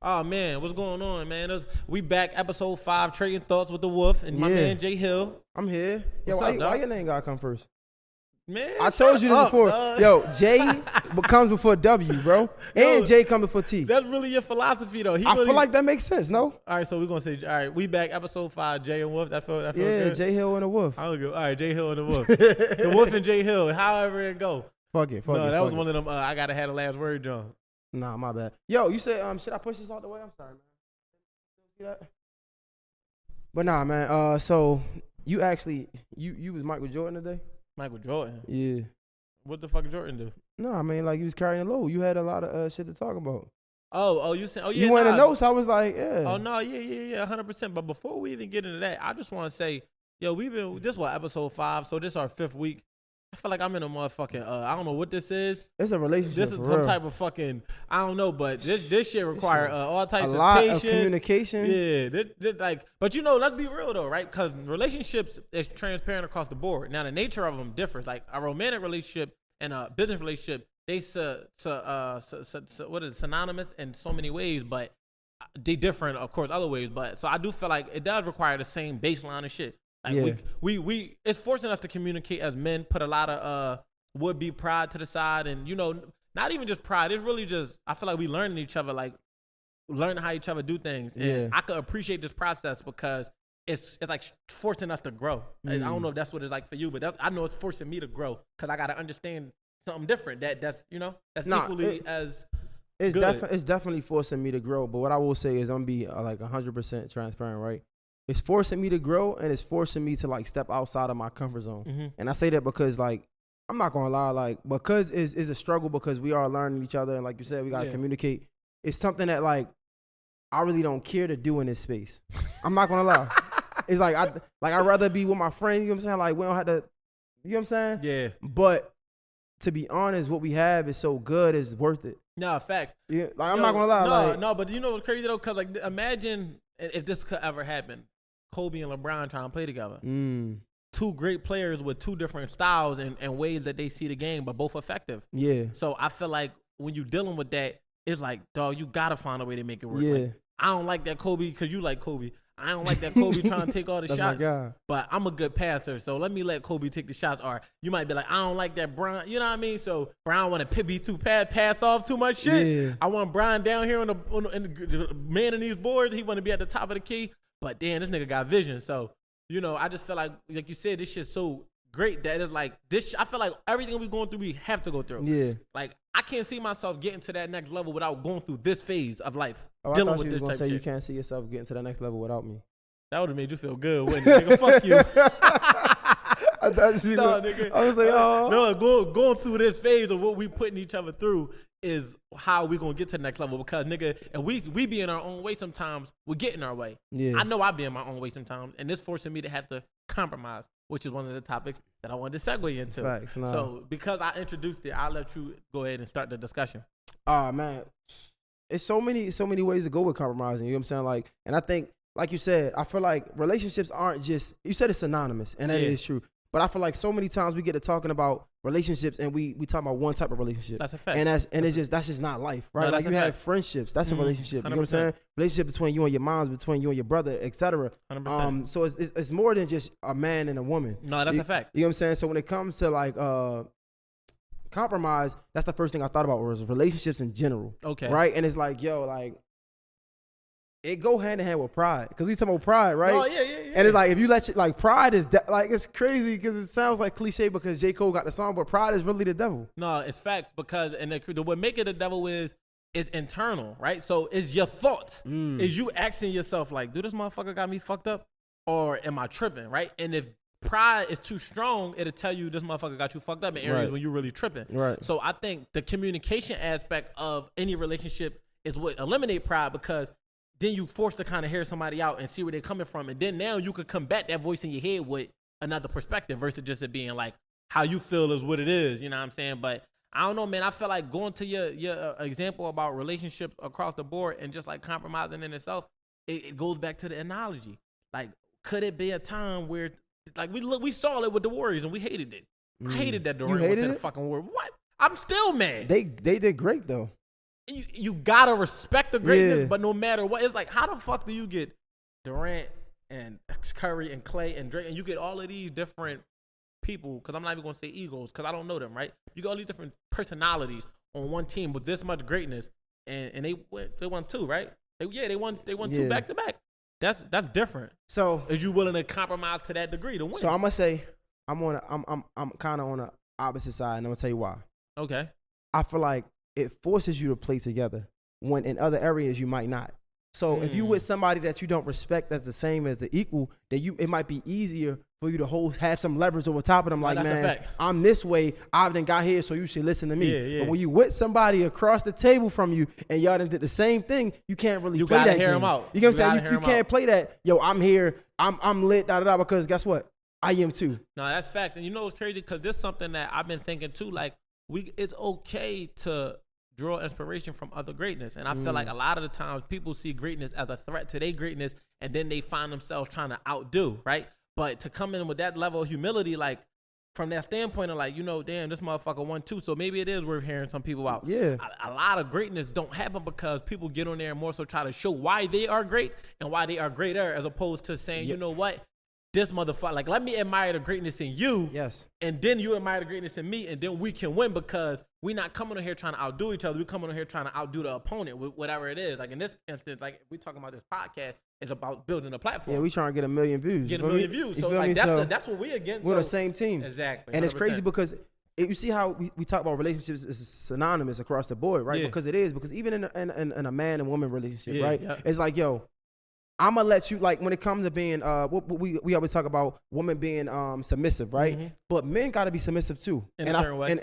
Oh man, what's going on, man? We back, episode 5, Trading Thoughts with the Wolf and my man Jay Hill. I'm here. Yo, What's up, why your name gotta come first? Man, I told you this before. Dog. Yo, J comes before W, bro. And J comes before T. That's really your philosophy, though. I feel like that makes sense, no? All right, so we're going to say, all right, we back, episode 5, Jay and Wolf. That feel good? J Hill and the Wolf. I'll go. All right, Jay Hill and the Wolf. The Wolf and Jay Hill, however it go. Fuck it. That was one of them, I got to have the last word, John. Nah, my bad. Yo, you said, should I push this out the way? I'm sorry, man. See that? But nah, man. So you actually, you was Michael Jordan today? Michael Jordan? Yeah. What the fuck did Jordan do? No, I mean, like, he was carrying the load. You had a lot of shit to talk about. You said, yeah. You wanted to know, so I was like, yeah. Oh, no, yeah, 100%. But before we even get into that, I just want to say, yo, this was episode 5, so this is our 5th week. I feel like I'm in a motherfucking, I don't know what this is. It's a relationship. This is some type of fucking, I don't know, but this shit require all types of patience. A lot of communication. Yeah, but you know, let's be real though, right? Because relationships is transparent across the board. Now, the nature of them differs. Like a romantic relationship and a business relationship, they what is it, synonymous in so many ways, but they different, of course, other ways. But so I do feel like it does require the same baseline of shit. Like we it's forcing us to communicate as men, put a lot of would-be pride to the side, and you know, not even just pride. It's really just, I feel like we learning each other, like learning how each other do things. And I could appreciate this process because it's like forcing us to grow. I don't know if that's what it's like for you, but I know it's forcing me to grow because I got to understand something different. That's equally as good. It's definitely forcing me to grow. But what I will say is I'm gonna be like 100% transparent, right? It's forcing me to grow, and it's forcing me to like step outside of my comfort zone. Mm-hmm. And I say that because like, I'm not gonna lie, like, because it's a struggle because we are learning each other, and like you said, we gotta communicate. It's something that like I really don't care to do in this space. I'm not gonna lie. It's like I'd rather be with my friend. You know what I'm saying? Like we don't have to. You know what I'm saying? Yeah. But to be honest, what we have is so good, it's worth it. No, facts. Yeah, like I'm not gonna lie. No, but you know what's crazy though? Cause like imagine if this could ever happen. Kobe and LeBron trying to play together. Two great players with two different styles and ways that they see the game, but both effective. Yeah. So I feel like when you're dealing with that, it's like, dog, you gotta find a way to make it work. Yeah. Like, I don't like that Kobe because you like Kobe. I don't like that Kobe trying to take all the shots, but I'm a good passer, so let me let Kobe take the shots. Or you might be like, I don't like that Bron, you know what I mean? So Bron want to be too pass off too much shit. Yeah. I want Bron down here on the man in these boards. He want to be at the top of the key. But damn, this nigga got vision. So, you know, I just feel like you said, this shit's so great that it's like this. I feel like everything we going through, we have to go through. Yeah. Like I can't see myself getting to that next level without going through this phase of life. Oh, dealing I thought with you this was gonna say type you shit. can't see yourself getting to the next level without me. That would have made you feel good, wouldn't it? Nigga, fuck you. I thought you. No, nigga. I was like, oh. No, going through this phase of what we putting each other through is how we gonna get to the next level, because nigga, and we be in our own way sometimes, we get in our way. Yeah. I know I be in my own way sometimes, and this forcing me to have to compromise, which is one of the topics that I wanted to segue into. Facts, nah. So because I introduced it, I'll let you go ahead and start the discussion. Man, it's so many ways to go with compromising. You know what I'm saying? Like, and I think, like you said, I feel like relationships aren't just, you said it's synonymous, and that is true. But I feel like so many times we get to talking about relationships and we talk about one type of relationship. That's a fact. And that's just not life, right? No, like you have friendships, that's a relationship. 100%. You know what I'm saying? Relationship between you and your moms, between you and your brother, etc. 100%. So it's more than just a man and a woman. No, that's a fact. You know what I'm saying? So when it comes to like compromise, that's the first thing I thought about was relationships in general. Okay. Right? And it's like, yo, like, it go hand in hand with pride, because we talking about pride, right? Oh yeah. And it's like, if you let like pride is like, it's crazy because it sounds like cliche because J. Cole got the song, but pride is really the devil. No, it's facts, because and the what make it the devil is internal, right? So it's your thoughts. Is you asking yourself like, do this motherfucker got me fucked up, or am I tripping, right? And if pride is too strong, it'll tell you this motherfucker got you fucked up in areas when you really tripping. Right. So I think the communication aspect of any relationship is what eliminate pride, because then you force to kind of hear somebody out and see where they're coming from. And then now you could combat that voice in your head with another perspective versus just it being like how you feel is what it is. You know what I'm saying? But I don't know, man. I feel like going to your example about relationships across the board and just like compromising in itself, it goes back to the analogy. Like, could it be a time where like we saw it with the Warriors and we hated it. I hated that Durant went to the fucking war. What? I'm still mad. They did great though. you gotta respect the greatness, Yeah. but no matter what, it's like, how the fuck do you get Durant and Curry and Clay and Drake, and you get all of these different people, because I'm not even gonna say egos, because I don't know them, right? You got all these different personalities on one team with this much greatness, and they won 2, right? They won 2 back to back. That's different. So is you willing to compromise to that degree to win? So I'm gonna say I'm kind of on the opposite side, and I'm gonna tell you why. Okay. I feel like it forces you to play together when in other areas you might not. So if you with somebody that you don't respect as the same as the equal, then it might be easier for you to have some leverage over top of them. Like, man, I'm this way. I done got here, so you should listen to me. Yeah. But when you with somebody across the table from you and y'all done did the same thing, you can't really play that game. You gotta hear them out. You know what I'm saying? You can't play that. Yo, I'm here. I'm lit. Because guess what? I am too. No, that's fact. And you know what's crazy? Because this is something that I've been thinking too. Like, it's okay to draw inspiration from other greatness. And I feel like a lot of the times people see greatness as a threat to their greatness, and then they find themselves trying to outdo, right? But to come in with that level of humility, like from that standpoint of like, damn, this motherfucker won 2, so maybe it is worth hearing some people out. Yeah. A lot of greatness don't happen because people get on there and more so try to show why they are great and why they are greater, as opposed to saying, you know what? This motherfucker, like, let me admire the greatness in you. Yes. And then you admire the greatness in me, and then we can win, because we're not coming on here trying to outdo each other. We're coming on here trying to outdo the opponent with whatever it is. Like in this instance, like we talking about this podcast, it's about building a platform. Yeah, we trying to get 1 million views. Get 1 million views. So like that's what we against. We're the same team. Exactly. 100%. And it's crazy because you see how we talk about relationships is synonymous across the board, right? Yeah. Because it is. Because even in a man and woman relationship, right? Yeah. It's like, yo, I'm gonna let you, like, when it comes to being we always talk about women being submissive, right? Mm-hmm. But men gotta be submissive too. In a certain way.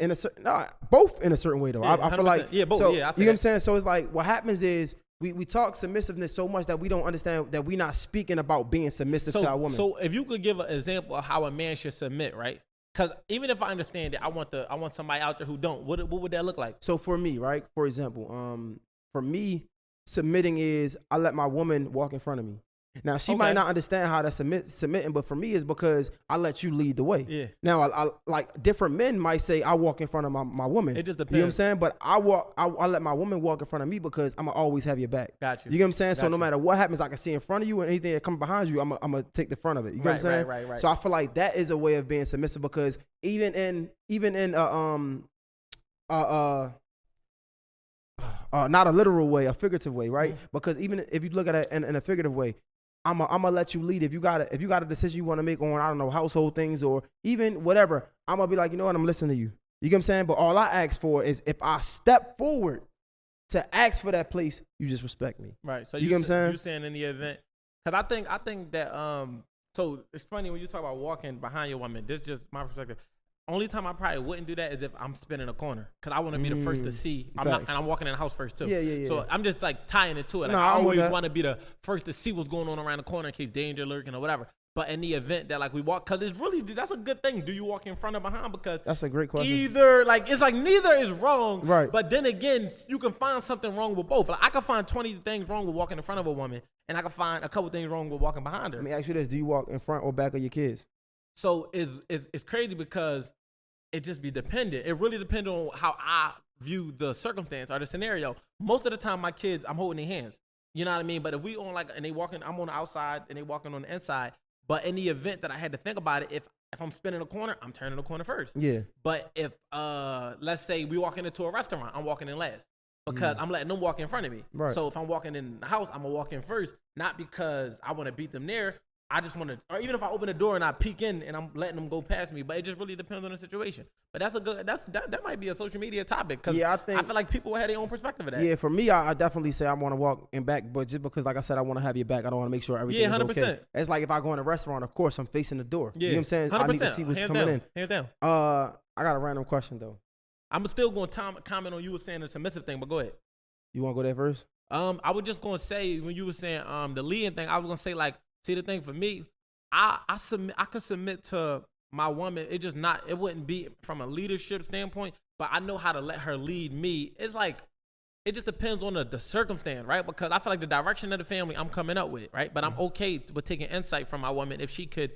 Both in a certain way though. Yeah, I feel like both. So, yeah, I you know what I'm saying? So it's like what happens is we talk submissiveness so much that we don't understand that we're not speaking about being submissive to our woman. So if you could give an example of how a man should submit, right? Because even if I understand it, I want somebody out there who don't. What would that look like? So for me, right? For example, for me, submitting is I let my woman walk in front of me. Now, she might not understand how that's submitting, but for me, it's because I let you lead the way. Yeah. Now, I like different men might say I walk in front of my woman. It just depends. You know what I'm saying? But I let my woman walk in front of me because I'm going to always have your back. Got you. You know what I'm saying? So no matter what happens, I can see in front of you, and anything that comes behind you, I'm going to take the front of it. You know what I'm saying? Right. So I feel like that is a way of being submissive, because even in not a literal way, a figurative way, right? Mm-hmm. Because even if you look at it in a figurative way, I'm gonna let you lead. If you got a decision you want to make on, I don't know, household things or even whatever, I'm gonna be like, you know what, I'm listening to you. You get what I'm saying? But all I ask for is if I step forward to ask for that place, you just respect me. Right. So you get what I'm saying? You saying in the event, because I think that so it's funny when you talk about walking behind your woman. This is just my perspective. Only time I probably wouldn't do that is if I'm spinning a corner, because I want to be the first to see. I'm walking in the house first too. Yeah. So I'm just like tying it to it. Like, I always want to be the first to see what's going on around the corner in case danger lurking or whatever. But in the event that like we walk, because it's really, that's a good thing. Do you walk in front or behind? Because that's a great question. Either like it's like neither is wrong. Right. But then again, you can find something wrong with both. Like I can find 20 things wrong with walking in front of a woman, and I can find a couple things wrong with walking behind her. Let me ask you this: do you walk in front or back of your kids? So it's crazy because it just be dependent. It really depends on how I view the circumstance or the scenario. Most of the time, my kids, I'm holding their hands. You know what I mean? But if we on like, and they walking, I'm on the outside and they walking on the inside. But in the event that I had to think about it, if I'm spinning a corner, I'm turning the corner first. Yeah. But if, let's say we walking into a restaurant, I'm walking in last because I'm letting them walk in front of me. Right. So if I'm walking in the house, I'm gonna walk in first, not because I want to beat them there. I just want to, or even if I open the door and I peek in and I'm letting them go past me, but it just really depends on the situation. But that might be a social media topic, because I feel like people have their own perspective of that. Yeah, for me, I definitely say I want to walk in back, but just because, like I said, I want to have your back, I don't want to make sure everything is okay. It's like if I go in a restaurant, of course, I'm facing the door. Yeah. You know what I'm saying? 100%. I need to see what's coming in. Hands down. I got a random question, though. I'm still going to comment on you were saying the submissive thing, but go ahead. You want to go there first? I was just going to say, when you were saying the leading thing, I was going to say, like, see, the thing for me, I could submit to my woman. It wouldn't be from a leadership standpoint, but I know how to let her lead me. It's like, it just depends on the circumstance, right? Because I feel like the direction of the family I'm coming up with, right? But I'm okay with taking insight from my woman if she could,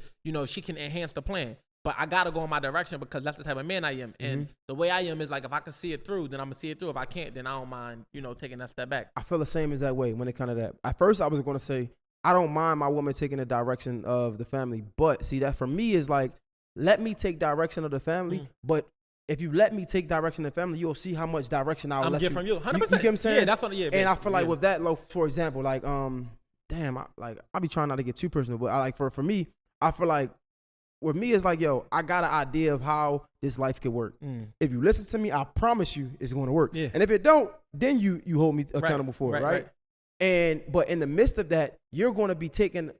she can enhance the plan. but I gotta go in my direction because that's the type of man I am. And the way I am is like, if I can see it through, then I'm gonna see it through. If I can't, then I don't mind, taking that step back. I feel the same as that way when it comes to that. At first, I was going to say, I don't mind my woman taking the direction of the family. But see, that for me is like, let me take direction of the family. But if you let me take direction of the family, you'll see how much direction I'll let get from you. 100%. You get what I'm saying? Yeah, that's what. Yeah. And I feel like with that, like, for example, like damn, I be trying not to get too personal, but I like for me, I feel like with me it's like, yo, I got an idea of how this life could work. If you listen to me, I promise you it's going to work. Yeah. And if it don't, then you hold me accountable for it, right? But in the midst of that, you're going to be taking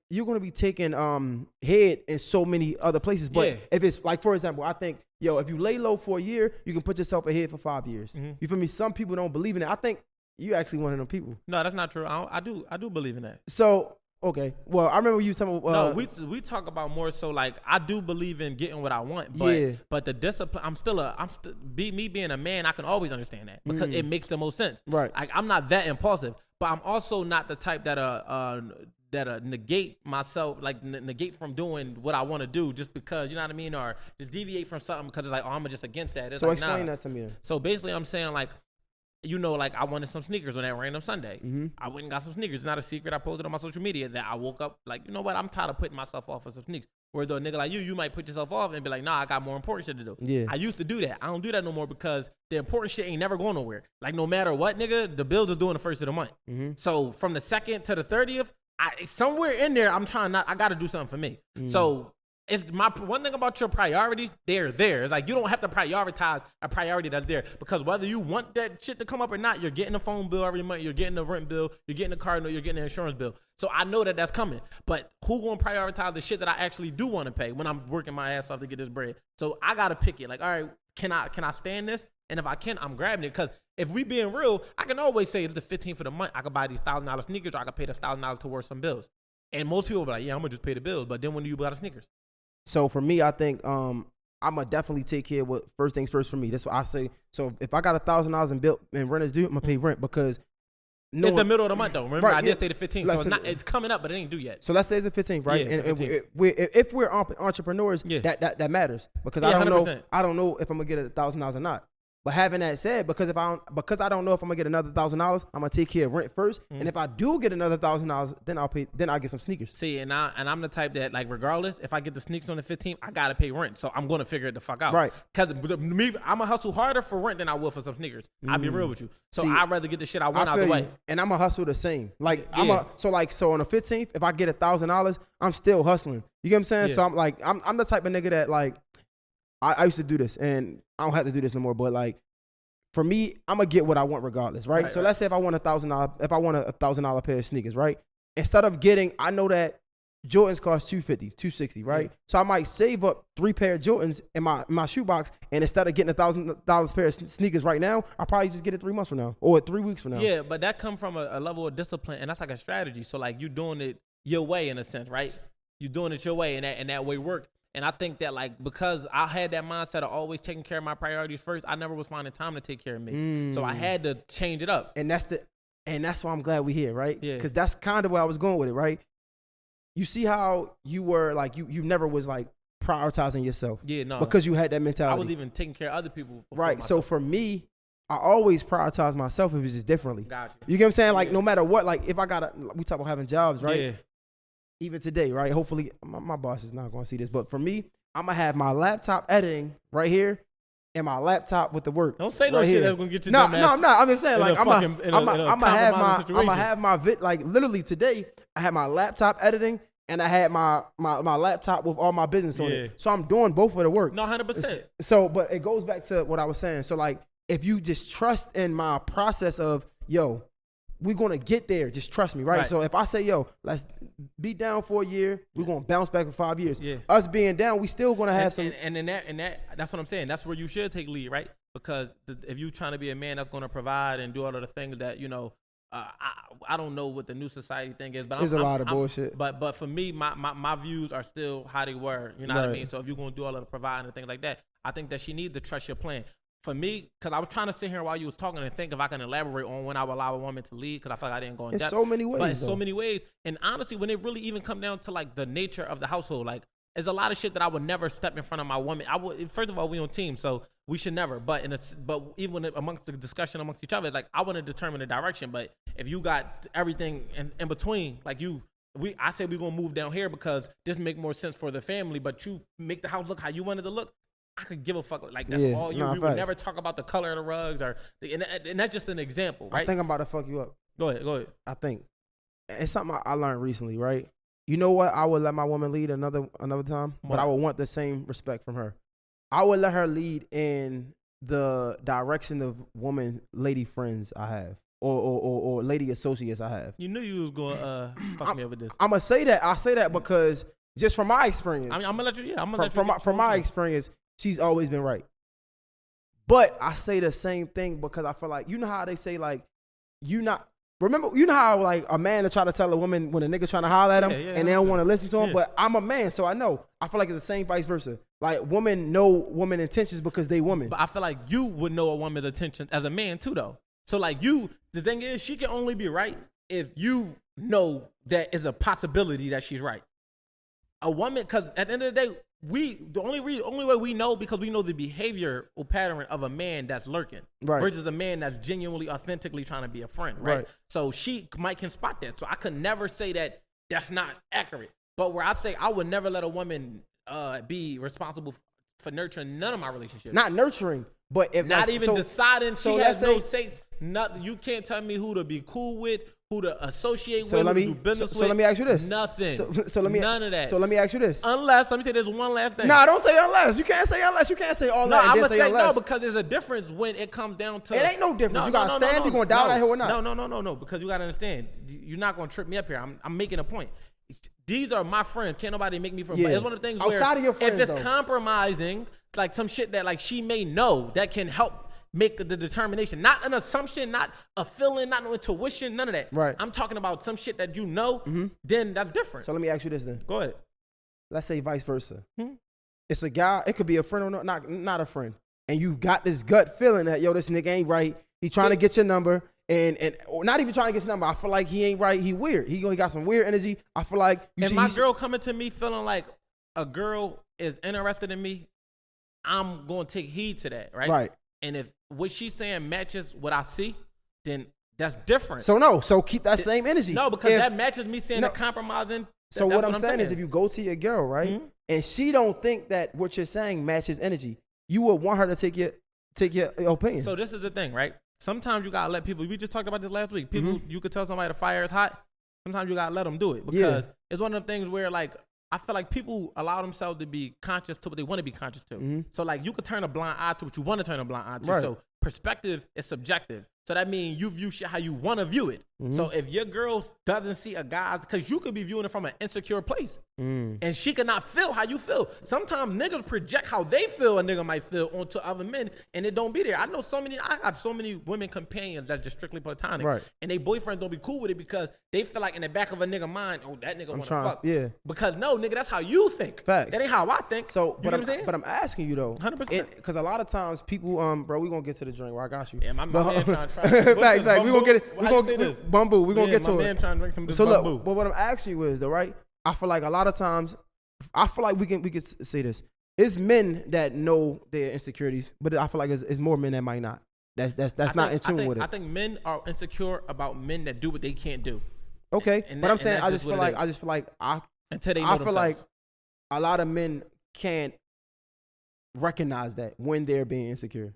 head in so many other places. But if it's like, for example, I think, yo, if you lay low for a year, you can put yourself ahead for 5 years. You feel me? Some people don't believe in it. I think you actually one of them people. No, that's not true. I do believe in that. So okay, well, I remember you telling me. No, we talk about more so like I do believe in getting what I want, but the discipline. I'm still me being a man. I can always understand that because it makes the most sense. Right. Like I'm not that impulsive, but I'm also not the type that negate myself, like negate from doing what I want to do just because, you know what I mean, or just deviate from something because it's like, oh, I'm just against that. It's so like, explain that to me then. So basically, I'm saying like, like I wanted some sneakers on that random Sunday. I went and got some sneakers. It's not a secret. I posted on my social media that I woke up like, you know what? I'm tired of putting myself off for some sneakers. Whereas though a nigga like you might put yourself off and be like, nah, I got more important shit to do. Yeah. I used to do that. I don't do that no more because the important shit ain't never going nowhere. Like no matter what, nigga, the bills is doing the first of the month. So from the 2nd to the 30th, somewhere in there, I got to do something for me. So it's my one thing about your priorities, they're there. It's like you don't have to prioritize a priority that's there because whether you want that shit to come up or not, you're getting a phone bill every month, you're getting the rent bill, you're getting the car note, you're getting the insurance bill. So I know that that's coming. But who gonna prioritize the shit that I actually do want to pay when I'm working my ass off to get this bread? So I gotta pick it. Like, all right, can I stand this? And if I can, I'm grabbing it because if we being real, I can always say it's the 15th of the month. I could buy these $1,000 sneakers or I could pay this $1,000 towards some bills. And most people be like, yeah, I'm gonna just pay the bills. But then when do you buy the sneakers? So for me, I think I'm gonna definitely take care of what first things first for me. That's what I say. So if I got $1,000 in bill and rent is due, I'm gonna pay rent because it's the middle of the month though. Remember, I did say the 15th, so it's coming up, but it ain't due yet. So let's say it's the 15th, right? Yeah, and if we're entrepreneurs, that matters because I don't know if I'm gonna get $1,000 or not. But having that said, because I don't know if I'm gonna get another $1,000, I'm gonna take care of rent first. And if I do get another $1,000, then I'll get some sneakers. See, and I'm the type that like regardless, if I get the sneakers on the 15th, I gotta pay rent. So I'm gonna figure it the fuck out. Right. Because me, I'm gonna hustle harder for rent than I will for some sneakers. I'll be real with you. So see, I'd rather get the shit I want out the way. And I'm gonna hustle the same. Like so on the 15th, if I get $1,000, I'm still hustling. You get what I'm saying? Yeah. So I'm the type of nigga that like I used to do this and I don't have to do this no more, but like for me, I'm gonna get what I want regardless, right? So let's say if I want $1,000 pair of sneakers, right? Instead of getting, I know that Jordans cost $250, $260, right? Yeah. So I might save up 3 pair of Jordans in my shoebox, and instead of getting $1,000 pair of sneakers right now, I'll probably just get it 3 months from now or 3 weeks from now. Yeah, but that come from a level of discipline, and that's like a strategy. So like you doing it your way in a sense, right? You doing it your way, and that way work. And I think that like because I had that mindset of always taking care of my priorities first, I never was finding time to take care of me. So I had to change it up. And that's why I'm glad we're here, right? Yeah. Because that's kind of where I was going with it, right? You see how you were like you never was like prioritizing yourself. Yeah, no. Because you had that mentality. I was even taking care of other people. Right. Myself. So for me, I always prioritize myself if it's just differently. Gotcha. You get what I'm saying? Like no matter what, like if I we talk about having jobs, right? Yeah. Even today, right? Hopefully, my boss is not going to see this, but for me, I'm going to have my laptop editing right here and my laptop with the work. Don't say no shit that's going to get you No, I'm not. I'm just saying, like, I'm going to have my vid, like, literally today, I had my laptop editing and I had my laptop with all my business on it. So I'm doing both of the work. No, 100%. So, but it goes back to what I was saying. So, like, if you just trust in my process of, yo, we're going to get there. Just trust me, right? So if I say, yo, let's be down for a year, we're going to bounce back for 5 years. Yeah. Us being down, we still going to have some. And that's what I'm saying. That's where you should take lead, right? Because if you're trying to be a man that's going to provide and do all of the things that, you know, I don't know what the new society thing is, but there's a lot of bullshit. But for me, my views are still how they were. You know what I mean? So if you're going to do all of the providing and things like that, I think that she needs to trust your plan. For me, because I was trying to sit here while you was talking and think if I can elaborate on when I would allow a woman to lead, because I feel like I didn't go in depth. It's so many ways. But it's so many ways. And honestly, when it really even come down to like the nature of the household, like there's a lot of shit that I would never step in front of my woman. I would, first of all, we on team, so we should never. But even amongst the discussion amongst each other, it's like I want to determine the direction. But if you got everything in between, like I say we're gonna move down here because this make more sense for the family. But you make the house look how you want it to look. I could give a fuck. Like that's all you. We would never talk about the color of the rugs and that's just an example, right? I think I'm about to fuck you up. Go ahead. I think it's something I learned recently, right? You know what? I would let my woman lead another time, but I would want the same respect from her. I would let her lead in the direction of lady friends I have, or lady associates I have. You knew you was gonna fuck me up with this. I'm gonna say that. I say that because just from my experience, I'm gonna let you. Yeah, from my experience, she's always been right. But I say the same thing because I feel like, you know how they say like, you know how like a man to try to tell a woman when a nigga trying to holler at him and they don't want to listen to him. But I'm a man, so I know. I feel like it's the same vice versa. Like women know women intentions because they women. But I feel like you would know a woman's intentions as a man too, though. So like the thing is, she can only be right if you know that is a possibility that she's right. A woman, because at the end of the day, the only way we know, because we know the behavior or pattern of a man that's lurking, right, versus a man that's genuinely, authentically trying to be a friend, right? So she can spot that. So I could never say that that's not accurate. But where I say I would never let a woman be responsible for nurturing none of my relationships. Not nurturing, but if not even deciding. She has no say. Nothing. You can't tell me who to be cool with, who to associate with, who to do business with. So let me ask you this. Nothing. None of that. So let me ask you this. Let me say there's one last thing. Nah, don't say unless. You can't say unless. You can't say all that. No, I'm gonna say no, because there's a difference when it comes down to. It ain't no difference. You gotta stand. You gonna die that hill or not? No. Because you gotta understand. You're not gonna trip me up here. I'm making a point. These are my friends. Can't nobody make me from. Yeah. It's one of the things where outside of your friends, if it's compromising, like some shit that like she may know that can help make the determination, not an assumption, not a feeling, not no intuition, none of that. Right. I'm talking about some shit that you know, then that's different. So let me ask you this then. Go ahead. Let's say vice versa. It's a guy, it could be a friend or not a friend. And you got this gut feeling that, yo, this nigga ain't right. He trying to get your number and or not even trying to get your number. I feel like he ain't right. He weird. He got some weird energy. I feel like my girl coming to me feeling like a girl is interested in me, I'm going to take heed to that, right? Right. And if what she's saying matches what I see, then that's different. So keep that same energy. No, because that matches me saying the compromising. So what I'm saying is if you go to your girl, right, and she don't think that what you're saying matches energy, you would want her to take your opinion. So this is the thing, right? Sometimes you gotta let people. We just talked about this last week. People, you could tell somebody the fire is hot. Sometimes you gotta let them do it because it's one of the things where like I feel like people allow themselves to be conscious to what they want to be conscious to. So like you could turn a blind eye to what you want to turn a blind eye to. Right. So perspective is subjective. So that means you view shit how you want to view it. So if your girl doesn't see a guy's, because you could be viewing it from an insecure place. And she could not feel how you feel. Sometimes niggas project how they feel a nigga might feel onto other men and it don't be there. I got so many women companions that's just strictly platonic. Right. And they boyfriends don't be cool with it because they feel like in the back of a nigga mind, oh, that nigga want to fuck. Yeah. Because no, nigga, that's how you think. Facts. That ain't how I think. So, but I'm asking you though. 100%. Because a lot of times people, bro, we gonna get to the drink where I got you. Yeah, my man trying to try. Facts. We gonna get it. We gonna get this. Bumbu. We gonna get to it. My man trying to drink some of this so bumbu. Look, but what I'm asking you is though, right? I feel like a lot of times, I feel like we could say this. It's men that know their insecurities, but I feel like it's more men that might not. That's not in tune with it. I think men are insecure about men that do what they can't do. Okay, but I'm saying I just feel like until they know themselves. Feel like a lot of men can't recognize that when they're being insecure.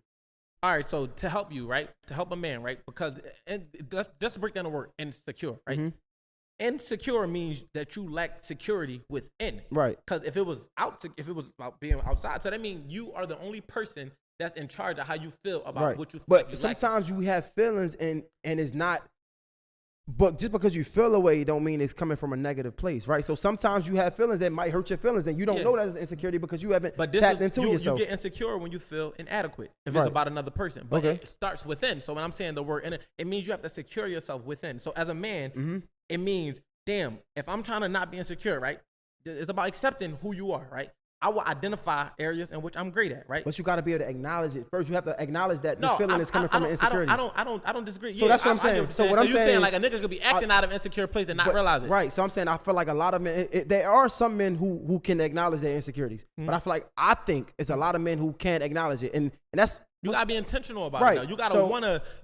All right, so to help you, right? To help a man, right? Because just break down the word insecure, right? Insecure means that you lack security within. Right. Because if it was about being outside, so that means you are the only person that's in charge of how you feel about what you feel. But sometimes you have feelings and it's not. But just because you feel a way don't mean it's coming from a negative place, right? So sometimes you have feelings that might hurt your feelings and you don't know that it's insecurity because you haven't tapped into yourself. You get insecure when you feel inadequate if it's about another person. But it starts within. So when I'm saying the word, it means you have to secure yourself within. So as a man, it means, damn, if I'm trying to not be insecure, right? It's about accepting who you are, right? I will identify areas in which I'm great at, right? But you got to be able to acknowledge it first. You have to acknowledge that this No, feeling is coming from an insecurity. I don't disagree. So that's what I'm saying. So what I'm you're saying is, like a nigga could be acting out of insecure place and not realize it. Right. So I'm saying I feel like a lot of men. There are some men who can acknowledge their insecurities, but I think it's a lot of men who can't acknowledge it, and that's you gotta be intentional about right. it. Though. You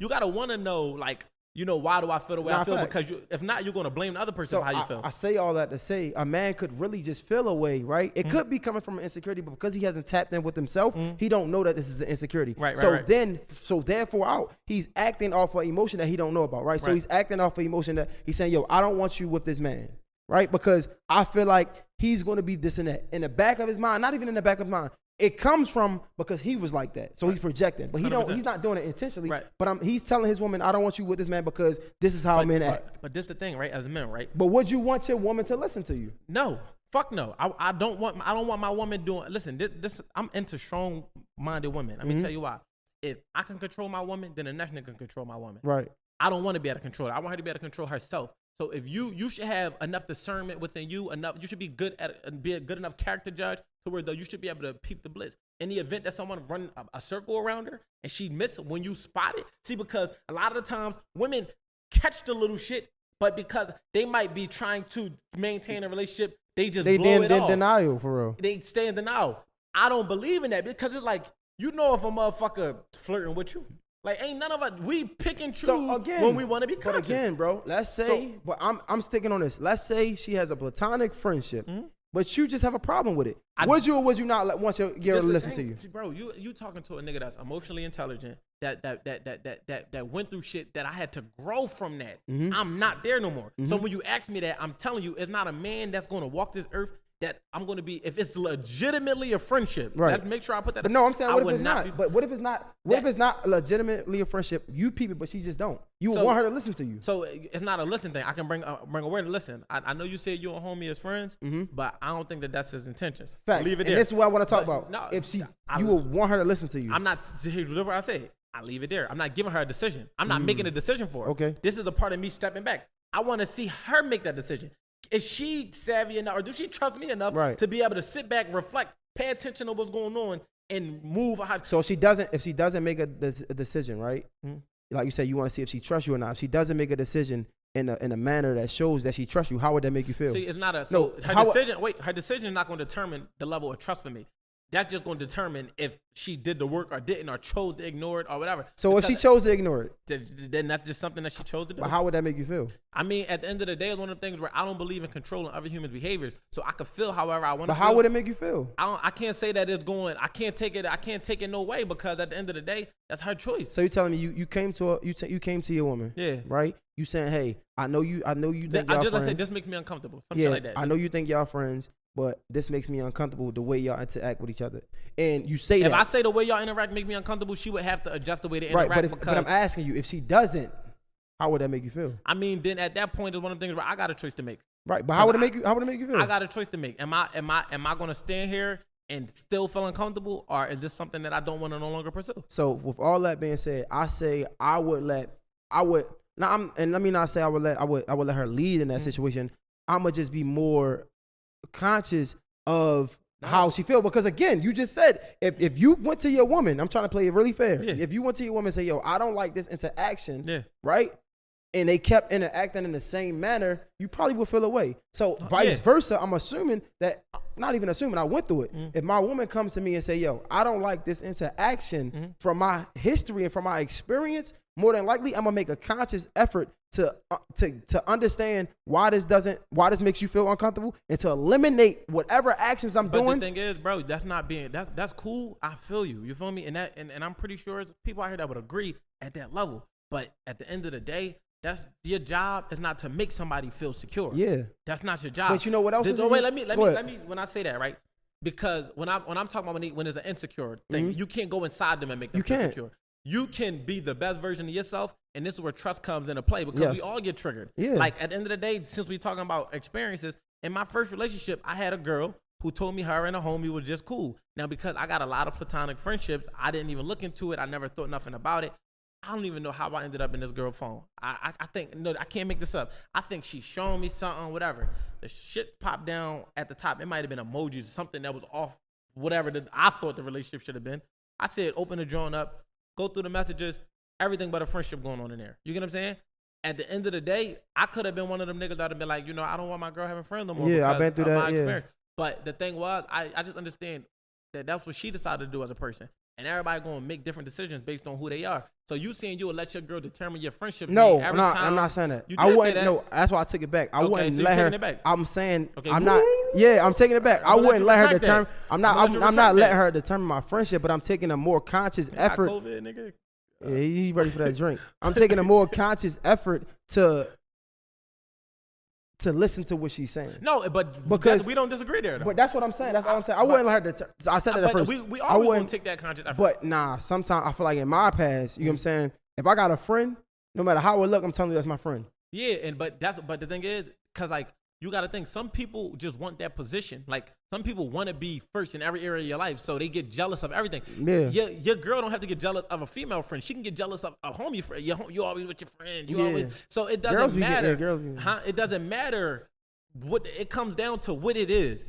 gotta wanna know, like, you know, why do I feel the way I feel? Facts. Because if not, you're gonna blame the other person for how you feel. I say all that to say a man could really just feel a way, right? It could be coming from an insecurity, but because he hasn't tapped in with himself, he don't know that this is an insecurity. Right. So therefore he's acting off of emotion that he don't know about, right? So he's acting off of emotion that he's saying, yo, I don't want you with this man, right? Because I feel like he's going to be this and that. In the back of his mind, not even in the back of his mind, it comes from because he was like that. So he's projecting. But he's not doing it intentionally. Right. But he's telling his woman, I don't want you with this man because this is how men act. But this the thing, right? As men, right? But would you want your woman to listen to you? No. Fuck no. I don't want my woman doing. Listen, this I'm into strong-minded women. Let me tell you why. If I can control my woman, then the next nigga can control my woman. Right. I don't want to be able to control her. I want her to be able to control herself. So if you should have enough discernment within you, you should be good at be a good enough character judge to where though you should be able to peep the blitz. In the event that someone run a circle around her and she miss when you spot it, see, because a lot of the times women catch the little shit, but because they might be trying to maintain a relationship, they blow it off. They denial for real. They stay in denial. I don't believe in that because it's like, you know, if a motherfucker flirting with you, like ain't none of us, we pick and choose when we want to be conscious. But again, bro, let's say, but I'm sticking on this. Let's say she has a platonic friendship, but you just have a problem with it. Would you or would you not want your girl to listen to you? See, bro, you talking to a nigga that's emotionally intelligent, that went through shit that I had to grow from that. I'm not there no more. So when you ask me that, I'm telling you, it's not a man that's going to walk this earth that I'm going to be, if it's legitimately a friendship, let's make sure I put that. But no, I'm saying, what if it's not? But what if it's not? What if it's not legitimately a friendship? You peep it, but she just don't. You would want her to listen to you. So it's not a listen thing. I can bring awareness. Listen, I know you said you and homie as friends, but I don't think that's his intentions. Facts. Leave it there. And this is what I want to talk about. No, if you would want her to listen to you. I'm not. Whatever I say, I leave it there. I'm not giving her a decision. I'm not making a decision for her. Okay. This is a part of me stepping back. I want to see her make that decision. Is she savvy enough, or does she trust me enough to be able to sit back, reflect, pay attention to what's going on, and move? So if she doesn't make a decision, right? Like you said, you want to see if she trusts you or not. If she doesn't make a decision in a manner that shows that she trusts you, how would that make you feel? See, it's not a her decision. Her decision is not going to determine the level of trust for me. That's just going to determine if she did the work or didn't, or chose to ignore it or whatever. So because if she chose to ignore it, then that's just something that she chose to do. But how would that make you feel? I mean, at the end of the day, it's one of the things where I don't believe in controlling other human behaviors. So I could feel however I want to feel. But how would it make you feel? I can't say that it's going. I can't take it no way, because at the end of the day, that's her choice. So you're telling me you came to your woman, right? You saying, hey, I know you think y'all friends. This makes me uncomfortable. Something like that. I know you think y'all friends, but this makes me uncomfortable the way y'all interact with each other. And you say that. If I say the way y'all interact make me uncomfortable, she would have to adjust the way to interact. But I'm asking you, if she doesn't, how would that make you feel? I mean, then at that point, it's one of the things where I got a choice to make. Right, but how would it make you feel? I got a choice to make. Am I going to stand here and still feel uncomfortable, or is this something that I don't want to no longer pursue? So with all that being said, I say I would let her lead in that situation. I'ma just be more conscious of how she feel, because again, you just said if you went to your woman, I'm trying to play it really fair. Yeah. If you went to your woman and say, yo, I don't like this interaction, right? And they kept interacting in the same manner, you probably would feel away. So vice versa, I'm assuming that, not even assuming, I went through it. If my woman comes to me and say, yo, I don't like this interaction from my history and from my experience, more than likely I'm gonna make a conscious effort to understand why this makes you feel uncomfortable, and to eliminate whatever actions I'm doing. But the thing is, bro, that's cool. I feel you. You feel me? And I'm pretty sure there's people out here that would agree at that level. But at the end of the day, that's your job is not to make somebody feel secure. Yeah. That's not your job. But you know what else is? Wait, let me when I say that, right? Because when I'm talking about when it's an insecure thing, you can't go inside them and make them feel secure. You can be the best version of yourself, and this is where trust comes into play, because we all get triggered. Yeah. Like at the end of the day, since we're talking about experiences, in my first relationship, I had a girl who told me her and a homie was just cool. Now, because I got a lot of platonic friendships, I didn't even look into it. I never thought nothing about it. I don't even know how I ended up in this girl's phone. I think, no, I can't make this up. I think she's showing me something, whatever. The shit popped down at the top. It might have been emojis or something that was off whatever I thought the relationship should have been. I said, open the joint up, go through the messages, everything but a friendship going on in there. You get what I'm saying? At the end of the day, I could have been one of them niggas that would have been like, I don't want my girl having friends no more. Yeah, I've been through that. Experience. But the thing was, I just understand that that's what she decided to do as a person. And everybody going to make different decisions based on who they are. So you saying you would let your girl determine your friendship? No, every time, I'm not saying that. You I did wouldn't. say that. No, that's why I took it back. I wouldn't so let her. It back. I'm saying Okay. I'm not. Yeah, I'm taking it back. I wouldn't let her determine. I'm not letting her determine my friendship, but I'm taking a more conscious effort. COVID, nigga. Yeah, he ready for that drink. I'm taking a more conscious effort to listen to what she's saying. No, but because we don't disagree there, though. But that's what I'm saying. That's all I'm saying. I wouldn't let her I said that at first. We always going to take that conscious effort. But nah, sometimes I feel like in my past, you know what I'm saying? If I got a friend, no matter how it look, I'm telling you that's my friend. Yeah, but the thing is, because like, you got to think, some people just want that position. Like, some people want to be first in every area of your life, so they get jealous of everything. Yeah. Your girl don't have to get jealous of a female friend. She can get jealous of a homie friend. You always with your friends. You always. So it doesn't matter. It doesn't matter what it comes down to. What it is.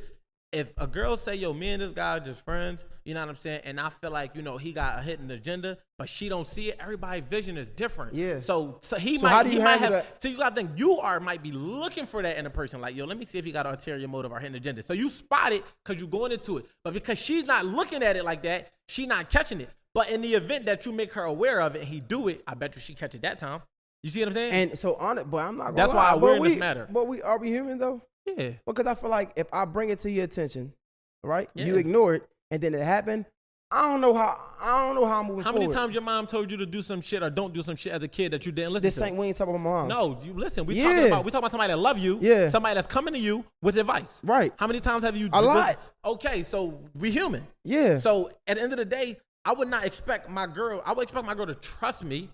If a girl say, yo, me and this guy are just friends, you know what I'm saying? And I feel like, he got a hidden agenda, but she don't see it. Everybody's vision is different. Yeah. So he So might, how do you he might have, that? so you got to think, might be looking for that in a person. Like, yo, let me see if he got an ulterior motive or hidden agenda. So you spot it because you're going into it. But because she's not looking at it like that, she not catching it. But in the event that you make her aware of it and he do it, I bet you she catch it that time. You see what I'm saying? And so on it, but I'm not gonna That's lie. why awareness matter. But are we human though? Yeah. Because I feel like if I bring it to your attention, right? Yeah. You ignore it, and then it happened. I don't know how I'm moving forward. How many times your mom told you to do some shit or don't do some shit as a kid that you didn't listen to? We ain't talking about my moms. No, you listen. We talking about somebody that love you. Yeah. Somebody that's coming to you with advice. Right. How many times have you? A lot. Okay, so we human. Yeah. So at the end of the day, I would expect my girl to trust me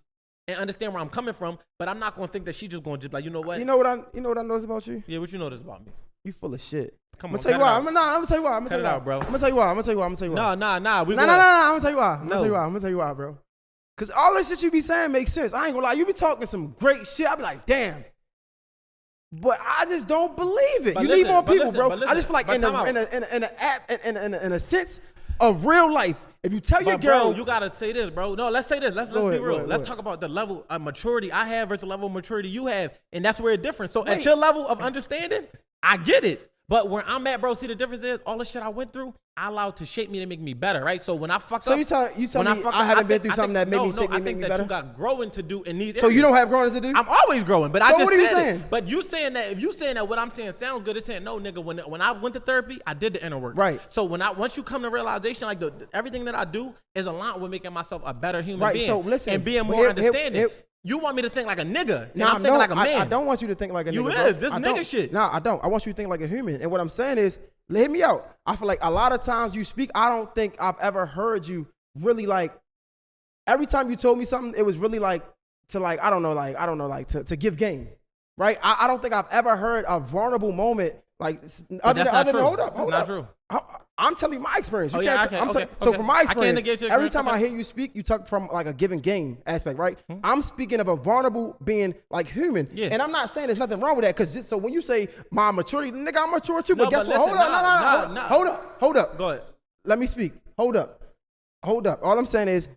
and understand where I'm coming from, but I'm not gonna think that she just gonna like, you know what? You know what I notice about you? Yeah, what you notice about me? You full of shit. Come I'm on, gonna tell you why. I'm gonna tell you why. Cut it out, bro. I'm gonna tell you why. I'm gonna tell you why. Nah. No. I'm gonna tell you why. I'm gonna tell you why, bro. Cause all this shit you be saying makes sense. I ain't gonna lie. You be talking some great shit. I be like, damn. But I just don't believe it. Need more people, bro. I just feel like in a sense of real life, if you tell your girl, bro, you gotta say this, bro. No, let's say this. Let's be real. Let's talk about the level of maturity I have versus the level of maturity you have, and that's where it's different. So at your level of understanding, I get it. But where I'm at, bro, see the difference is all the shit I went through, I allowed to shape me to make me better, right? So when I fuck up, so you tell me I haven't been through something that made me shape me to make me better. I think that you got growing to do in these. So you don't have growing to do? I'm always growing, but so I just what are you said saying? It. But you saying that if you saying that what I'm saying sounds good, it's saying no, nigga. When I went to therapy, I did the inner work. Right. So once you come to realization, like everything that I do is aligned with making myself a better human being. So listen, and being more understanding. You want me to think like a nigga, and I'm thinking like a man. I don't want you to think like a nigga. You is this nigga shit. No, I don't. I want you to think like a human. And what I'm saying is, hear me out. I feel like a lot of times you speak, I don't think I've ever heard you really like. Every time you told me something, it was really like to give game, right? I don't think I've ever heard a vulnerable moment like other than hold up. Not true. I'm telling you my experience. You can't. So from my experience, every time I hear you speak, you talk from like a giving game aspect, right? I'm speaking of a vulnerable being like human, and I'm not saying there's nothing wrong with that because so when you say my maturity, nigga, I'm mature too. But guess what? Hold up. Go ahead. Let me speak. Hold up. All I'm saying is,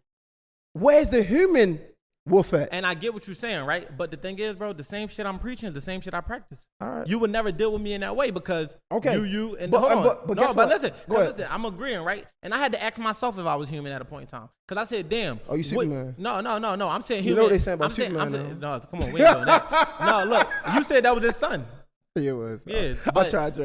where's the human wolf at? And I get what you're saying, right? But the thing is, bro, the same shit I'm preaching is the same shit I practice. All right. You would never deal with me in that way because you and but, hold on. But listen, I'm agreeing, right? And I had to ask myself if I was human at a point in time. Because I said, damn. Oh, you Superman? No. I'm saying human. You know what they saying about Superman, no, come on, we ain't doing that. No, look, you said that was his son. Yeah, it was. Yeah. I tried.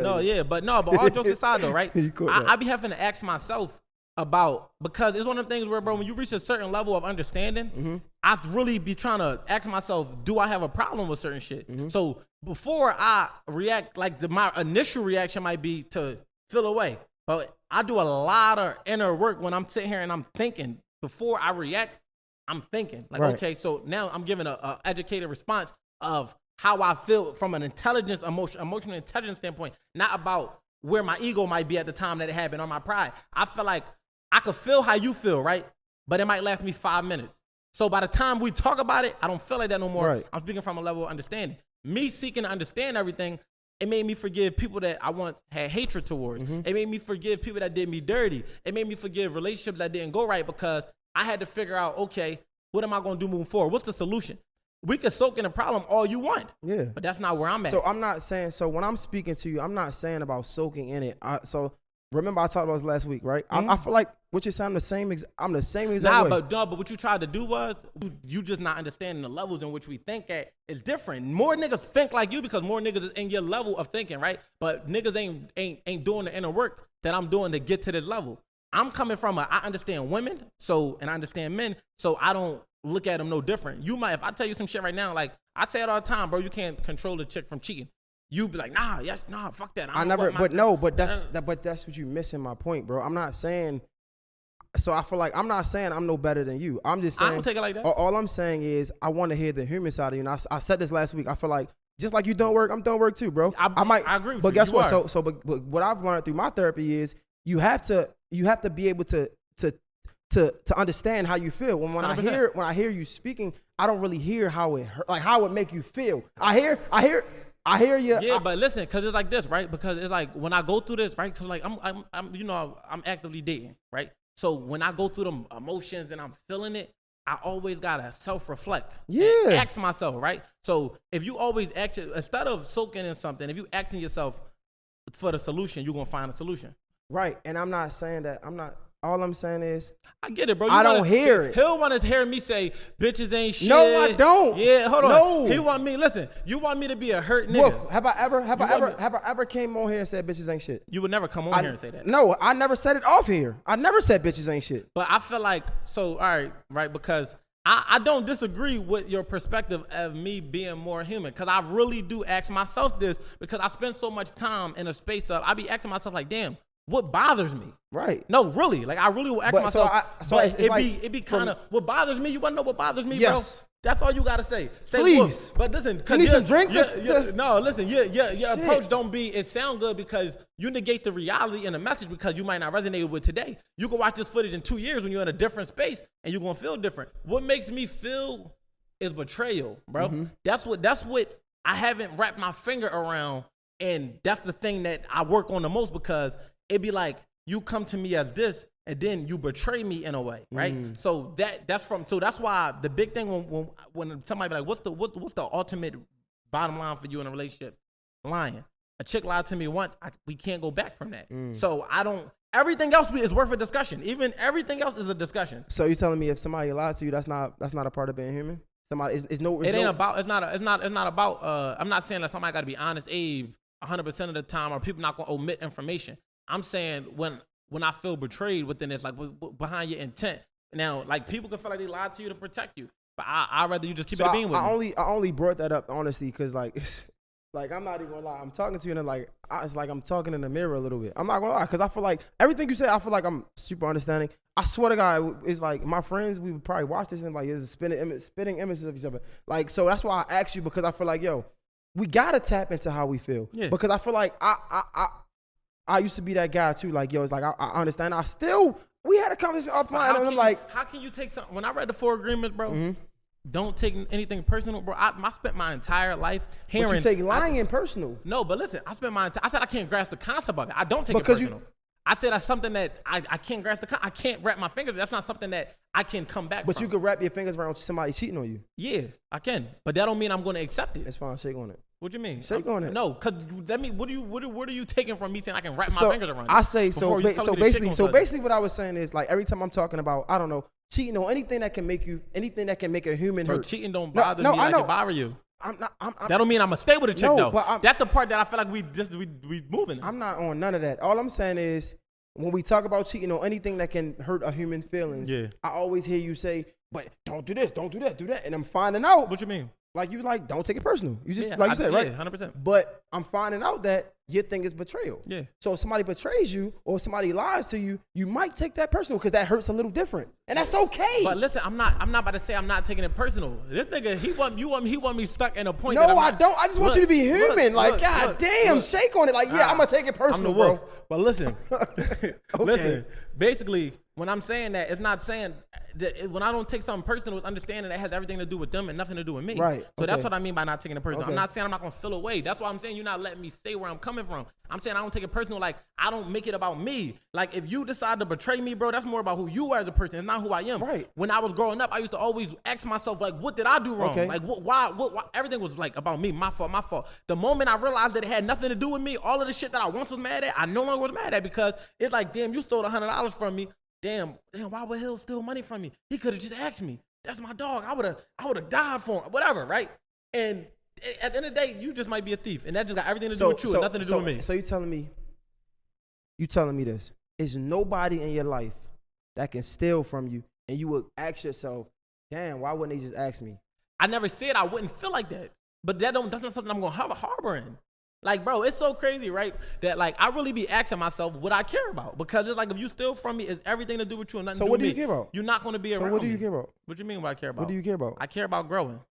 But all jokes aside though, right? I be having to ask myself about, because it's one of the things where, bro, when you reach a certain level of understanding, I really be trying to ask myself, do I have a problem with certain shit? So before I react, like my initial reaction might be to feel away. But I do a lot of inner work when I'm sitting here and I'm thinking. Before I react, I'm thinking. Like, okay, so now I'm giving a educated response of how I feel from an emotional intelligence standpoint, not about where my ego might be at the time that it happened or my pride. I feel like I could feel how you feel, right? But it might last me 5 minutes. So by the time we talk about it, I don't feel like that no more. Right. I'm speaking from a level of understanding. Me seeking to understand everything It made me forgive people that I once had hatred towards. It made me forgive people that did me dirty. It made me forgive relationships that didn't go right because I had to figure out, okay, what am I going to do moving forward? What's the solution? We can soak in a problem all you want. Yeah. But that's not where I'm at. So I'm not saying, so when I'm speaking to you, I'm not saying about soaking in it. So remember I talked about this last week, right? I feel like what you're saying, I'm the same exact way. But what you tried to do was, you just not understanding the levels in which we think at is different. More niggas think like you because more niggas is in your level of thinking, right? But niggas ain't doing the inner work that I'm doing to get to this level. I'm coming from I understand women, and I understand men, so I don't look at them no different. You might, if I tell you some shit right now, like I say it all the time, bro, you can't control the chick from cheating. You be like, nah, fuck that. But that's what you missing my point, bro. I'm not saying. So I feel like I'm not saying I'm no better than you. I'm just saying. I don't take it like that. All I'm saying is I want to hear the human side of you. And I said this last week. I feel like just like you don't work, I'm doing work too, bro. I agree with but you. Guess you what? Are. But what I've learned through my therapy is you have to be able to understand how you feel. When I hear you speaking, I don't really hear how it hurt, like how it make you feel. I hear you. Yeah, but listen, because it's like this, right? Because it's like when I go through this, right? So like I'm actively dating, right? So when I go through them emotions and I'm feeling it, I always gotta self-reflect. Yeah. And ask myself, right? So if you always instead of soaking in something, if you asking yourself for the solution, you're gonna find a solution. Right. And I'm not saying that. All I'm saying is, I get it, bro. I don't hear it. He'll want to hear me say, bitches ain't shit. No, I don't. Yeah, hold on. No. He want me, listen, you want me to be a hurt nigga. Wolf, have I ever came on here and said bitches ain't shit? You would never come on here and say that. No, I never said it off here. I never said bitches ain't shit. But I feel like, all right, because I don't disagree with your perspective of me being more human, because I really do ask myself this, because I spend so much time in a space of, I be asking myself like, damn, what bothers me? Right. No, really. Like I really will ask myself. It be kind of what bothers me. You want to know what bothers me, yes. bro? That's all you gotta say. Please. But listen, you need some drink. No, listen. Your approach don't be. It sound good because you negate the reality and the message because you might not resonate with today. You can watch this footage in 2 years when you're in a different space and you're gonna feel different. What makes me feel is betrayal, bro. Mm-hmm. That's what I haven't wrapped my finger around, and that's the thing that I work on the most, because it'd be like you come to me as this, and then you betray me in a way, right? So that's why the big thing when somebody be like, what's the ultimate bottom line for you in a relationship? Lying. A chick lied to me once, we can't go back from that. So everything else is worth a discussion. Even everything else is a discussion. So you telling me if somebody lied to you, that's not a part of being human? Somebody it's not about. I'm not saying that somebody got to be honest, Abe, 100% of the time, or people not gonna omit information. I'm saying when I feel betrayed within this, like behind your intent. Now, like people can feel like they lied to you to protect you, but I'd rather you just keep it being with me. I only brought that up honestly because like it's like I'm not even gonna lie. I'm talking to you and it's like I'm talking in the mirror a little bit. I'm not gonna lie because I feel like everything you say, I feel like I'm super understanding. I swear to God, it's like my friends, we would probably watch this and like it's spitting images of each other. Like so that's why I asked you, because I feel like we gotta tap into how we feel. Yeah. Because I feel like I used to be that guy too. Like, it's like, I understand. We had a conversation offline and I'm like. How can you take something? When I read the 4 agreements, bro, don't take anything personal, bro. I spent my entire life hearing. But you take lying personal. No, but listen, I said I can't grasp the concept of it. I don't take it personal. I said that's something that I can't grasp I can't wrap my fingers. That's not something that I can come back But from. you can wrap your fingers around somebody cheating on you. Yeah, I can. But that don't mean I'm going to accept it. It's fine. Shake on it. What you mean? Shake on it. No, because that mean what are you taking from me saying I can wrap my fingers around it? I say so basically what I was saying is like every time I'm talking about, I don't know, cheating or anything that can make a human hurt. Cheating don't bother me like it bother you. That don't mean I'm gonna stay with a chick though. But that's the part that I feel like we moving. I'm not on none of that. All I'm saying is when we talk about cheating or anything that can hurt a human feelings, I always hear you say, but don't do this, don't do that, do that. And I'm finding out. What you mean? Like you don't take it personal. You just you said, right? 100%. But I'm finding out that your thing is betrayal. Yeah. So if somebody betrays you or somebody lies to you, you might take that personal because that hurts a little different, and that's okay. But listen, I'm not about to say I'm not taking it personal. This nigga, he want me stuck in a point. No, I don't. I just want you to be human. God damn, shake on it. Like, I'm gonna take it personal, I'm the wolf. bro. But listen, Okay. listen. basically when I'm saying that, it's not saying that when I don't take something personal, it's understanding that it has everything to do with them and nothing to do with me. Right. So that's what I mean by not taking it personal. Okay. I'm not saying I'm not gonna feel away. That's why I'm saying you're not letting me say where I'm coming from. I'm saying I don't take it personal. Like I don't make it about me. Like if you decide to betray me, bro, that's more about who you are as a person. It's not who I am. Right. When I was growing up, I used to always ask myself, like, what did I do wrong? Okay. Like why everything was like about me, my fault. The moment I realized that it had nothing to do with me, all of the shit that I once was mad at, I no longer was mad at, because it's like, damn, you stole $100 from me. Damn, why would Hill steal money from me? He could have just asked me. That's my dog. I would have died for him. Whatever, right? And at the end of the day, you just might be a thief. And that just got everything to do with you and nothing to do with me. So you telling me this. Is nobody in your life that can steal from you and you would ask yourself, damn, why wouldn't they just ask me? I never said I wouldn't feel like that. But that's not something I'm going to have a harbor in. Like, bro, it's so crazy, right? That, like, I really be asking myself what I care about. Because it's like, if you steal from me, it's everything to do with you and nothing to do with me. So what do you care about? You're not going to be around me. So what do you care about? What do you mean what I care about? What do you care about? I care about growing.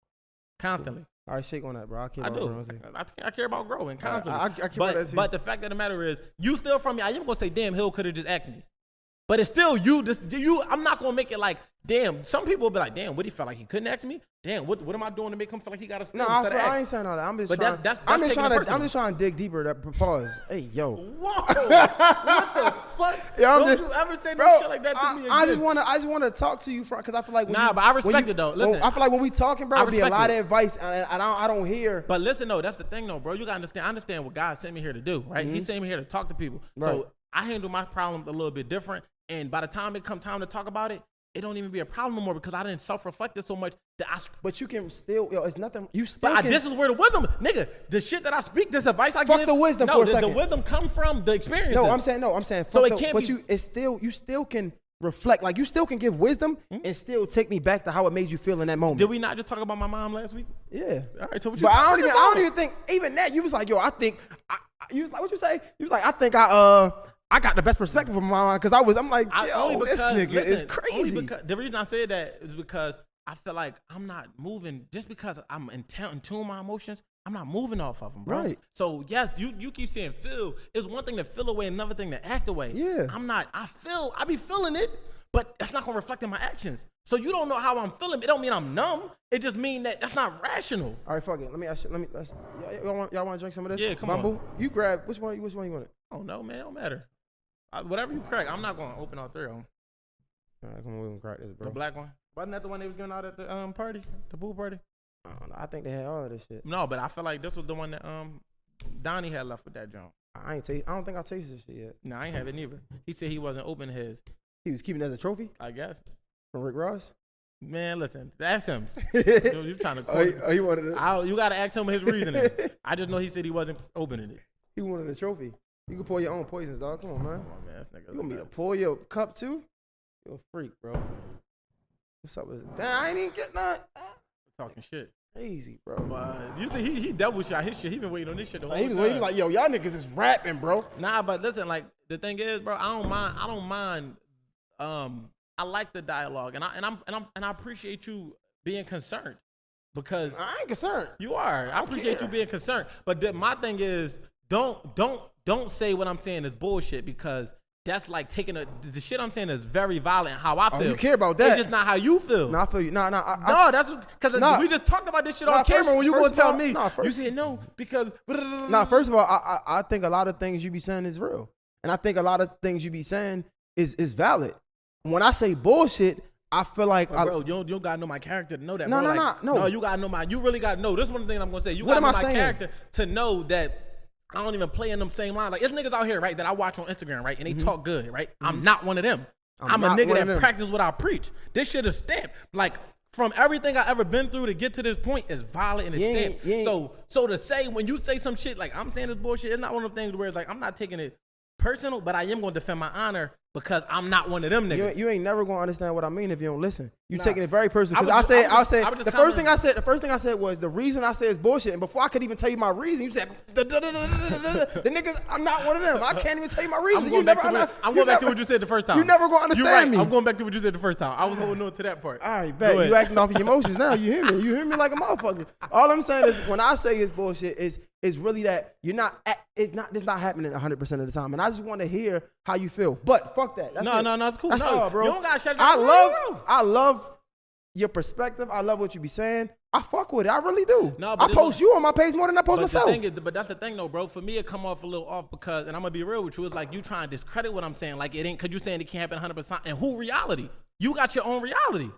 Constantly. All right, shake on that, bro. I care I about do. growing too. I care about growing constantly. I care about that too. But the fact of the matter is, you steal from me, I am going to say, damn, Hill could have just asked me. But it's still you. I'm not going to make it like, damn. Some people will be like, damn, what he felt like he couldn't ask me? Damn, what am I doing to make him feel like he got to steal? No, I ain't saying all that. I'm just trying. I'm just trying to dig deeper. That pause. Hey, yo. Whoa. What the fuck? Yo, Don't you ever say no shit like that to me again. I just want to talk to you because I feel like but I respect it though. Listen, I feel like when we talking, bro, it'll be a lot of advice and I don't hear. But listen, though, that's the thing, though, bro. You gotta understand. I understand what God sent me here to do, right? He sent me here to talk to people. Right. So I handle my problems a little bit different. And by the time it come time to talk about it, it don't even be a problem no more because I didn't self-reflect it so much that I. But you can still, it's nothing. You still. But this is where the wisdom, nigga. The shit that I speak, this advice I give. Fuck the wisdom for a second. The wisdom come from the experience. No, I'm saying. So it can't be. But you still can reflect. Like you still can give wisdom and still take me back to how it made you feel in that moment. Did we not just talk about my mom last week? Yeah. All right. So what you? But I don't even think even that. You was like, yo, I think. You was like, what you say? You was like, I think I got the best perspective from my mom because I'm like, yo, this nigga is crazy. The reason I said that is because I feel like I'm not moving just because I'm in tune with my emotions. I'm not moving off of them, bro. Right. So yes, you keep saying feel. It's one thing to feel away, another thing to act away. Yeah. I be feeling it, but that's not gonna reflect in my actions. So you don't know how I'm feeling. It don't mean I'm numb. It just mean that's not rational. All right, fuck it. Let me ask you. Y'all want to drink some of this? Yeah, come Bumble? on. You grab which one you want? Oh no, man, don't matter. Whatever you crack, I'm not gonna open all three of them. All right, come on, we gonna crack this, bro. The black one. Wasn't that the one they was giving out at the party, the pool party? I don't know. I think they had all of this shit. No, but I feel like this was the one that Donnie had left with that junk. I don't think I tasted this shit yet. No, I ain't have it neither. He said he wasn't opening his. He was keeping it as a trophy I guess. from Rick Ross. Man, listen, ask him. You trying to? He wanted it. You gotta ask him his reasoning. I just know he said he wasn't opening it. He wanted a trophy. You can pour your own poisons, dog. Come on, man. Come on, man. This nigga You want me to pour your cup too? You're a freak, bro. What's up with it? Damn, I ain't even getting none. Talking shit. Crazy, bro. But you see, he double shot his shit. He been waiting on this shit the whole He time. was like, yo, y'all niggas is rapping, bro. Nah, but listen, like the thing is, bro, I don't mind. I like the dialogue, and I appreciate you being concerned because I ain't concerned. You are. I appreciate you being concerned, but my thing is, don't say what I'm saying is bullshit because that's like taking the shit I'm saying is very violent. How I feel. You care about that? It's just not how you feel. No, I feel you. No, that's because we just talked about this shit on camera. When you gonna tell me? You said no because. Nah, first of all, I think a lot of things you be saying is real, and I think a lot of things you be saying is valid. When I say bullshit, I feel like bro, you don't gotta know my character to know that. No, bro. No, you gotta know you really gotta know. This is one thing I'm gonna say. You what gotta am know I my saying? character to know that I don't even play in them same lines. Like, there's niggas out here, right, that I watch on Instagram, right, and they talk good, right? I'm not one of them. I'm a nigga that practice what I preach. This shit is stamped. Like, from everything I ever been through to get to this point is violent and it's stamped. So to say, when you say some shit like I'm saying this bullshit, it's not one of the things where it's like I'm not taking it personal, but I am going to defend my honor because I'm not one of them niggas. You ain't never going to understand what I mean if you don't listen. You taking it very personal. Because the first thing I said was the reason I said it's bullshit. And before I could even tell you my reason, you said the niggas. I'm not one of them. I can't even tell you my reason. I'm going back to what you said the first time. You never gonna understand me. I'm going back to what you said the first time. I was holding on to that part. All right, bet you acting off your emotions now. You hear me? You hear me like a motherfucker. All I'm saying is when I say it's bullshit is really that it's not happening 100% of the time. And I just want to hear how you feel. But fuck that. That's No, it. no, it's cool. That's No, all, bro. you don't gotta shut it down. I love your perspective. I love what you be saying. I fuck with it. I really do. No, but I post you on my page more than I post myself. But that's the thing, though, bro. For me, it come off a little off because, and I'm gonna be real with you, it's like you trying to discredit what I'm saying. Like it ain't, cause you saying it can't happen 100%. And who reality? You got your own reality.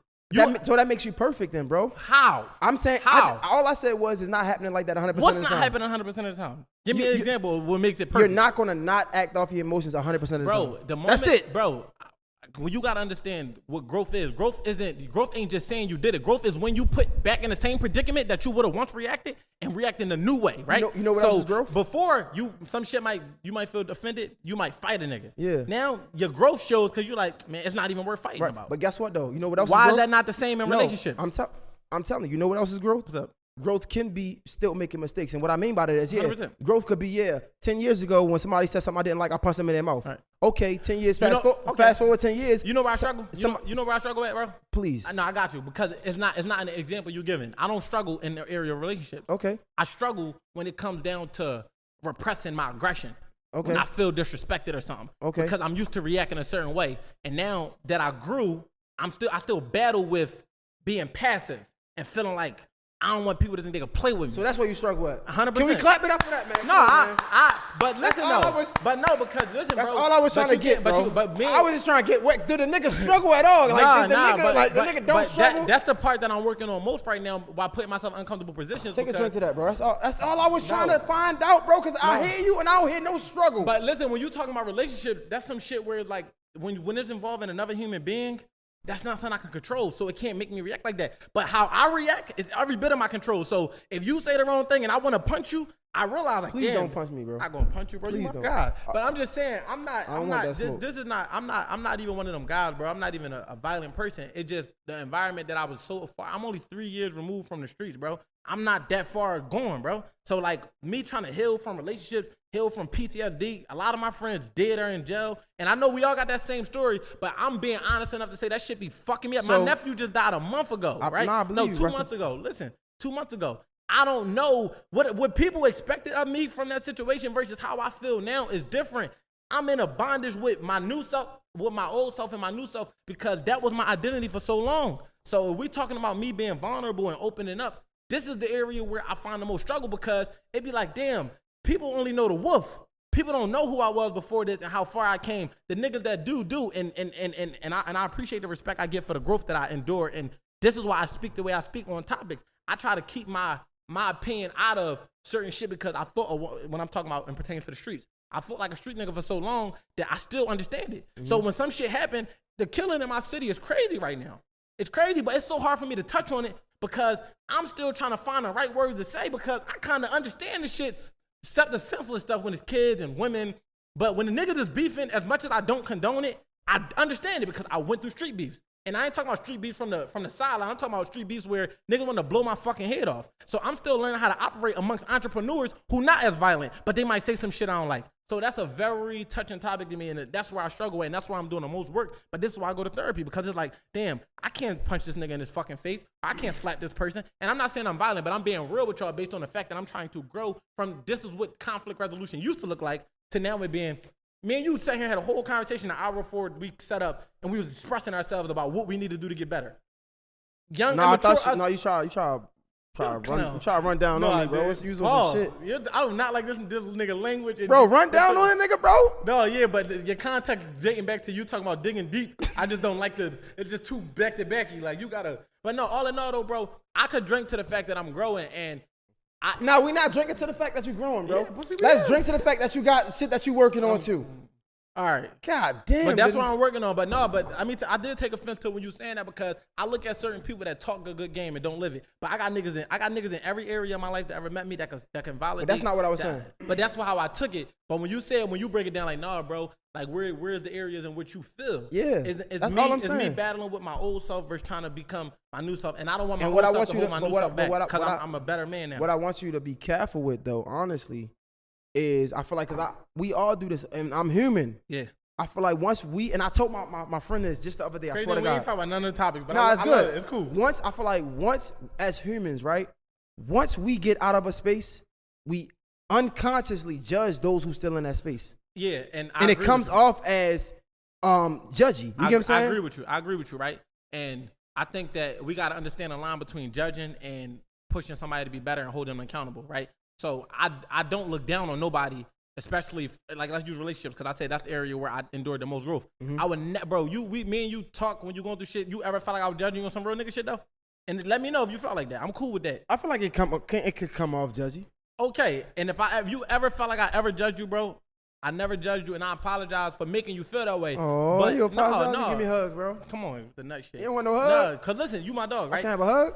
So that makes you perfect, then, bro. How? I'm saying how? All I said was it's not happening like that 100% of the time. What's not happening 100% of the time? Give me an example of what makes it perfect. You're not gonna not act off your emotions 100% of the time. Bro, the moment, that's it, bro. When you gotta understand what growth is. Growth ain't just saying you did it. Growth is when you put back in the same predicament that you would have once reacted and react in a new way, right? You know what else is growth? Before some shit you might feel offended, you might fight a nigga. Yeah. Now your growth shows because you're like, man, it's not even worth fighting about. But guess what though? You know what else? Why is is that not the same in relationships? I'm telling you. You know what else is growth? What's up? Growth can be still making mistakes. And what I mean by that is, 100%. growth could be, 10 years ago when somebody said something I didn't like, I punched them in their mouth. Right. Okay, 10 years, fast forward 10 years. You know where I struggle? You know where I struggle at, bro? Please. No, I got you, because it's not an example you're giving. I don't struggle in the area of relationships. Okay. I struggle when it comes down to repressing my aggression. Okay. When I feel disrespected or something. Okay. Because I'm used to reacting a certain way. And now that I grew, I still battle with being passive and feeling like I don't want people to think they can play with me. So that's what you struggle at. 100%. Can we clap it up for that, man? No, but listen though. Because listen, that's bro. all I was trying to get, bro. I was just trying to get. Did the nigga struggle at all? Like, the nigga don't struggle. That's the part that I'm working on most right now while putting myself in uncomfortable positions. Take a drink to that, bro. That's all I was trying to find out, bro. Because I hear you and I don't hear no struggle. But listen, when you talking about relationships, that's some shit where like when it's involving another human being. That's not something I can control, so it can't make me react like that. But how I react is every bit of my control. So if you say the wrong thing and I want to punch you, I realize like, please damn, don't punch me, bro. I'm not gonna punch you, bro. Please You my don't. God. But I'm just saying, I'm not. I'm not even one of them guys, bro. I'm not even a violent person. It just the environment that I was so far. I'm only 3 years removed from the streets, bro. I'm not that far gone, bro. So like me trying to heal from relationships, heal from PTSD. A lot of my friends dead or in jail, and I know we all got that same story. But I'm being honest enough to say that shit be fucking me up. So, my nephew just died a month ago, right? I believe you. 2 months ago. Listen, 2 months ago. I don't know what people expected of me from that situation versus how I feel now is different. I'm in a bondage with my new self, with my old self and my new self, because that was my identity for so long. So if we're talking about me being vulnerable and opening up, this is the area where I find the most struggle, because it'd be like, damn, people only know the wolf. People don't know who I was before this and how far I came. The niggas that do, and I appreciate the respect I get for the growth that I endure. And this is why I speak the way I speak on topics. I try to keep my opinion out of certain shit, because I thought, when I'm talking about and pertaining to the streets, I felt like a street nigga for so long that I still understand it. Mm-hmm. So when some shit happened, the killing in my city is crazy right now. It's crazy, but it's so hard for me to touch on it because I'm still trying to find the right words to say, because I kind of understand the shit, except the senseless stuff when it's kids and women. But when the niggas is beefing, as much as I don't condone it, I understand it because I went through street beefs. And I ain't talking about street beefs from the sideline. I'm talking about street beefs where niggas want to blow my fucking head off. So I'm still learning how to operate amongst entrepreneurs who not as violent, but they might say some shit I don't like. So that's a very touching topic to me, and that's where I struggle with, and that's where I'm doing the most work. But this is why I go to therapy, because it's like, damn, I can't punch this nigga in his fucking face. I can't slap this person. And I'm not saying I'm violent, but I'm being real with y'all based on the fact that I'm trying to grow from this is what conflict resolution used to look like to now it being, me and you sat here and had a whole conversation an hour before we set up, and we was expressing ourselves about what we need to do to get better. Young, no, I thought you try to run down on me, bro. Dude. Use some shit. I do not like this nigga language. Bro, run down on that nigga, bro. No, yeah, but your context dating back to you talking about digging deep. I just don't like it's just too back to backy. Like you gotta, but no, all in all though, bro, I could drink to the fact that I'm growing, and no, we not drinking to the fact that you're growing, bro. Yeah, let's drink to the fact that you got shit that you working on too. All right. God damn. But that's what I'm working on. But no, I mean, I did take offense to when you saying that, because I look at certain people that talk a good game and don't live it. But I got niggas in every area of my life that ever met me that can validate. But that's not what I was saying. But that's how I took it. But when you break it down, like, nah, bro, like where's the areas in which you feel? Yeah. That's all I'm saying. It's me battling with my old self versus trying to become my new self. And I don't want my old self to hold my new self back, because I'm a better man now. What I want you to be careful with, though, honestly, is I feel like, we all do this, and I'm human. Yeah. I feel like once and I told my friend this just the other day, I swear to God. We ain't talking about none of the topics, but it's good. It's cool. I feel like once as humans, right? Once we get out of a space, we unconsciously judge those who still in that space. Yeah, and it comes off as, judgy. You get what I'm saying? I agree with you, right? And I think that we got to understand the line between judging and pushing somebody to be better and holding them accountable, right? So I don't look down on nobody, especially like let's use relationships because I say that's the area where I endured the most growth. Mm-hmm. I would bro, me and you talk when you going through shit. You ever felt like I was judging you on some real nigga shit though? And let me know if you felt like that. I'm cool with that. I feel like it could come off judgy. Okay, and if you ever felt like I ever judged you, bro, I never judged you, and I apologize for making you feel that way. Oh, but you apologize? No. Give me a hug, bro. Come on, the nut shit. You don't want no hug? No, cause listen, you my dog, right? I can have a hug?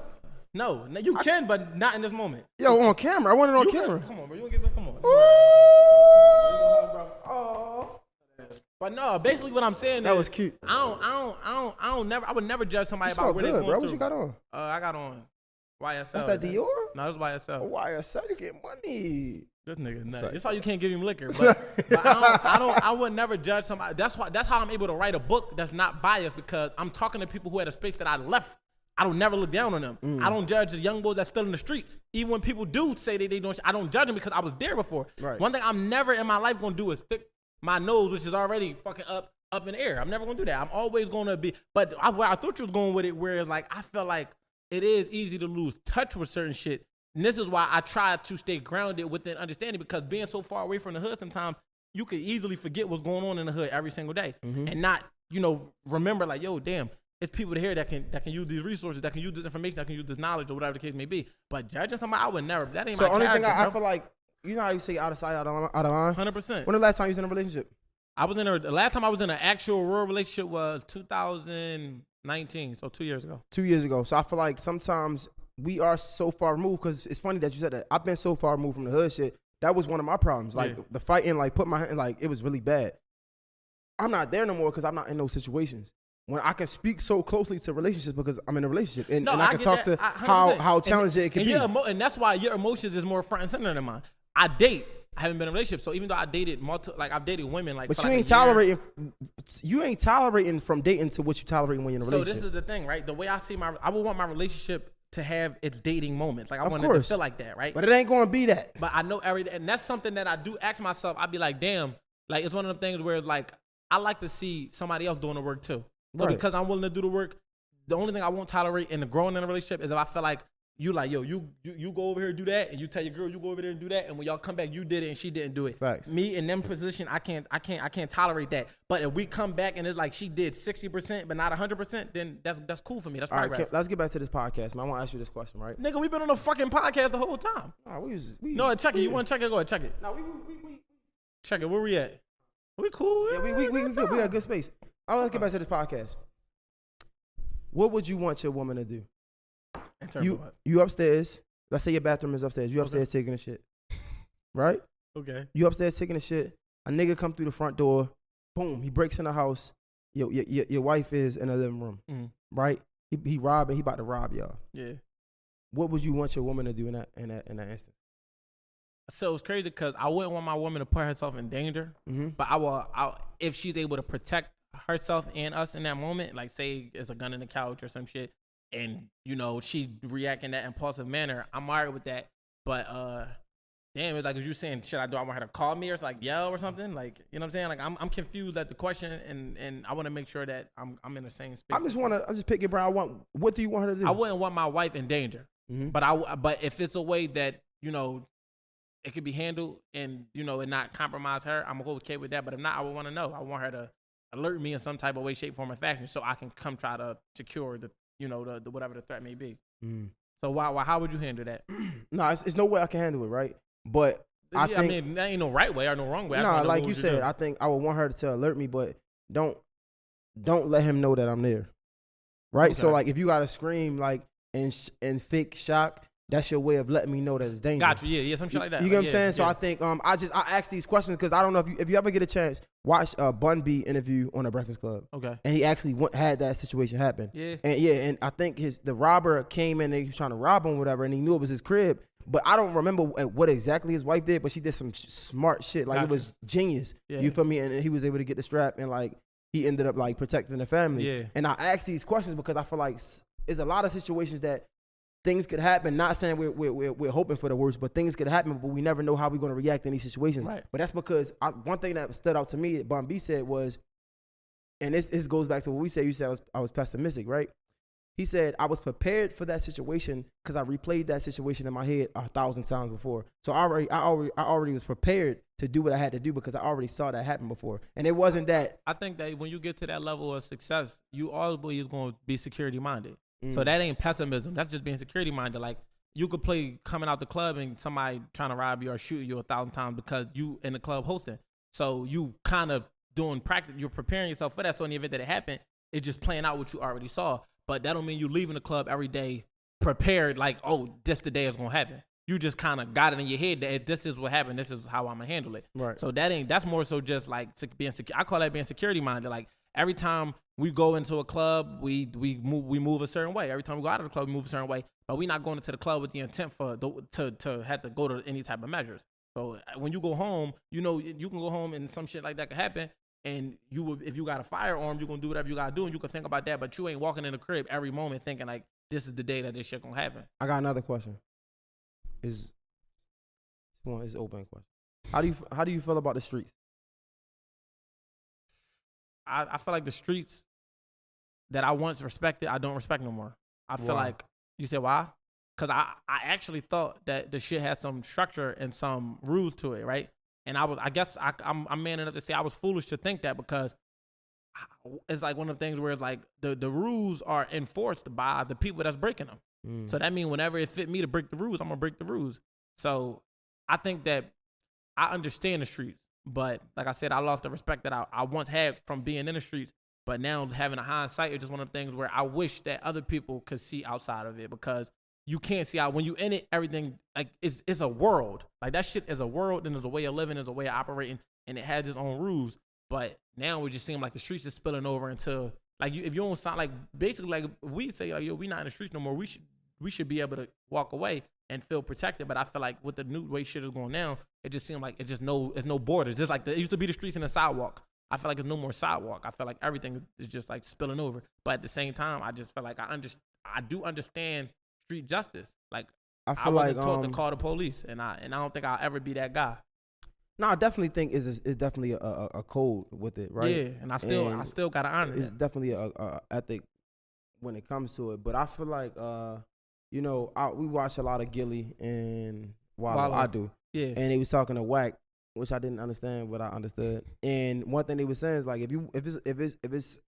No, you can, but not in this moment. Yo, on camera. I want it on camera. Come on, bro. You want to give it? Come on. Oh. But no, basically what I'm saying That is, was cute. I would never judge somebody It's about all where they're good, going bro. through. What you got on? I got on YSL. What's that, Dior? No, it's YSL. YSL, you get money. This nigga nuts. Sorry. That's why you can't give him liquor. But I would never judge somebody. That's how I'm able to write a book that's not biased because I'm talking to people who had a space that I left. I don't never look down on them. I don't judge the young boys that's still in the streets. Even when people do say they don't, I don't judge them because I was there before. Right. One thing I'm never in my life gonna do is stick my nose, which is already fucking up in the air. I'm never gonna do that. I'm always gonna be. But where I thought you was going with it, where it's like I felt like it is easy to lose touch with certain shit. And this is why I try to stay grounded within understanding because being so far away from the hood sometimes you could easily forget what's going on in the hood every single day and not, remember like, yo, damn, it's people here that can use these resources, that can use this information, that can use this knowledge or whatever the case may be. But judging somebody, I would never. That ain't my character. So only thing I feel like, you know how you say out of sight, out of mind? 100%. When the last time you was in a relationship? The last time I was in an actual real relationship was 2019, so 2 years ago. 2 years ago. So I feel like sometimes we are so far removed because it's funny that you said that. I've been so far removed from the hood shit. That was one of my problems. Like the fighting, like put my hand, like it was really bad. I'm not there no more because I'm not in those situations. When I can speak so closely to relationships because I'm in a relationship and I can talk to how challenging it can be. And that's why your emotions is more front and center than mine. I haven't been in a relationship, so even though I dated I've dated women like. But you ain't tolerating. You ain't tolerating from dating to what you tolerating when you're in a relationship. So this is the thing, right? The way I see I would want my relationship to have its dating moments. Like I want it to feel like that, right? But it ain't going to be that. But I know and that's something that I do ask myself. I'd be like, damn, like it's one of them things where it's like I like to see somebody else doing the work too. So because I'm willing to do the work, the only thing I won't tolerate in the growing in a relationship is if I feel like you like, yo, you go over here and do that, and you tell your girl you go over there and do that, and when y'all come back, you did it and she didn't do it. Facts. Me in them position, I can't tolerate that. But if we come back and it's like she did 60% but not 100%, then that's cool for me. That's progress. All right, let's get back to this podcast, man. I want to ask you this question, right? Nigga, we've been on a fucking podcast the whole time. No, check it. You want to check it? Go ahead, check it. No, we check it. Where we at? We cool. Yeah, we good. We got good space. Let's get back to this podcast. What would you want your woman to do? You upstairs. Let's say your bathroom is upstairs. You upstairs taking a shit. Right? Okay. You upstairs taking a shit. A nigga come through the front door. Boom. He breaks in the house. Your wife is in the living room. Right? He robbing. He about to rob y'all. Yeah. What would you want your woman to do in that instance? So it's crazy because I wouldn't want my woman to put herself in danger. But I will if she's able to protect herself and us in that moment, like say it's a gun in the couch or some shit, and she react in that impulsive manner, I'm alright with that. But damn, it's like as you saying, shit, I want her to call me or it's like yell or something, like what I'm saying? Like I'm confused at the question, and I want to make sure that I'm in the same space. I just pick your brain. What do you want her to do? I wouldn't want my wife in danger, but if it's a way that it could be handled and and not compromise her, I'm okay with that. But if not, I would want to know. I want her to alert me in some type of way, shape, form, or fashion, so I can come try to secure the the whatever the threat may be. So how would you handle that? No, it's no way I can handle it, right? But I think there ain't no right way or no wrong way. No, like you said, I think I would want her to alert me, but don't let him know that I'm there, right? Okay. So like if you gotta scream like and fake shock, that's your way of letting me know that it's dangerous. Gotcha. Yeah, some shit like that. You get what I'm saying? So I think I ask these questions because I don't know if you ever get a chance, watch Bun B interview on The Breakfast Club. Okay. And he actually had that situation happen. Yeah. And I think the robber came in and he was trying to rob him or whatever, and he knew it was his crib. But I don't remember what exactly his wife did, but she did some smart shit. Like It was genius. Yeah. You feel me? And he was able to get the strap and like he ended up like protecting the family. Yeah. And I ask these questions because I feel like there's a lot of situations that things could happen. Not saying we're hoping for the worst, but things could happen, but we never know how we're going to react in these situations. Right. But that's because one thing that stood out to me that Bun B said was and this goes back to what we said. You said I was pessimistic, right? He said I was prepared for that situation because I replayed that situation in my head 1,000 times before. So I already was prepared to do what I had to do because I already saw that happen before. And it wasn't that. I think that when you get to that level of success, you always going to be security minded. So that ain't pessimism. That's just being security minded. Like you could play coming out the club and somebody trying to rob you or shoot you 1,000 times because you in the club hosting. So you kind of doing practice. You're preparing yourself for that. So in the event that it happened, it's just playing out what you already saw. But that don't mean you leaving the club every day prepared like, oh, this the day is going to happen. You just kind of got it in your head that if this is what happened, this is how I'm going to handle it. Right. So that's more so just like being secure. I call that being security minded. Like every time we go into a club, we move a certain way. Every time we go out of the club, we move a certain way. But we're not going into the club with the intent to have to go to any type of measures. So when you go home, you know, you can go home and some shit like that could happen. And if you got a firearm, you're going to do whatever you got to do, and you can think about that, but you ain't walking in the crib every moment thinking, like, this is the day that this shit going to happen. I got another question. It's an open question. How do you feel about the streets? I feel like the streets that I once respected, I don't respect no more. I feel like, you said why? Because I actually thought that the shit had some structure and some rules to it, right? And I'm man enough to say I was foolish to think that because it's like one of the things where it's like the rules are enforced by the people that's breaking them. So that means whenever it fit me to break the rules, I'm going to break the rules. So I think that I understand the streets, but like I said, I lost the respect that I once had from being in the streets. But now having a hindsight is just one of the things where I wish that other people could see outside of it because you can't see out when you in it, everything like it's a world. Like that shit is a world and there's a way of living, there's a way of operating, and it has its own rules. But now we just seem like the streets is spilling over into like if you don't sound like basically like if we say like yo, we not in the streets no more, we should be able to walk away and feel protected. But I feel like with the new way shit is going now, it just seems like it's no borders. Just like it used to be the streets and the sidewalk. I feel like there's no more sidewalk. I feel like everything is just like spilling over. But at the same time, I just feel like I do understand street justice. Like I wasn't taught to call the police, and I don't think I'll ever be that guy. No, I definitely think it's definitely a code with it, right? Yeah, and I still gotta honor it. It's definitely a ethic when it comes to it. But I feel like you know, we watch a lot of Gilly and Wallow. I do. Yeah. And he was talking to Wack, which I didn't understand, but I understood. And one thing they were saying is like if it's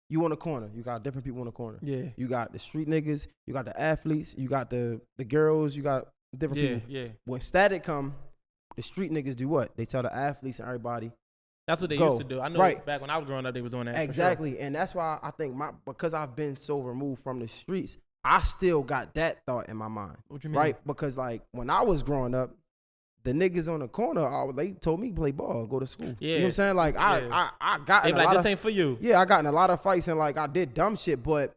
you on the corner, you got different people on the corner. Yeah. You got the street niggas, you got the athletes, you got the girls, you got different people. Yeah. When static come, the street niggas do what? They tell the athletes and everybody. That's what they used to do. I know back when I was growing up, they was doing that. Exactly. For sure. And that's why I think because I've been so removed from the streets, I still got that thought in my mind. What you mean? Right? Because like when I was growing up, the niggas on the corner, they told me to play ball, go to school. Yeah. You know what I'm saying? Like I got in a lot this of, ain't for you. Yeah, I got in a lot of fights and like I did dumb shit, but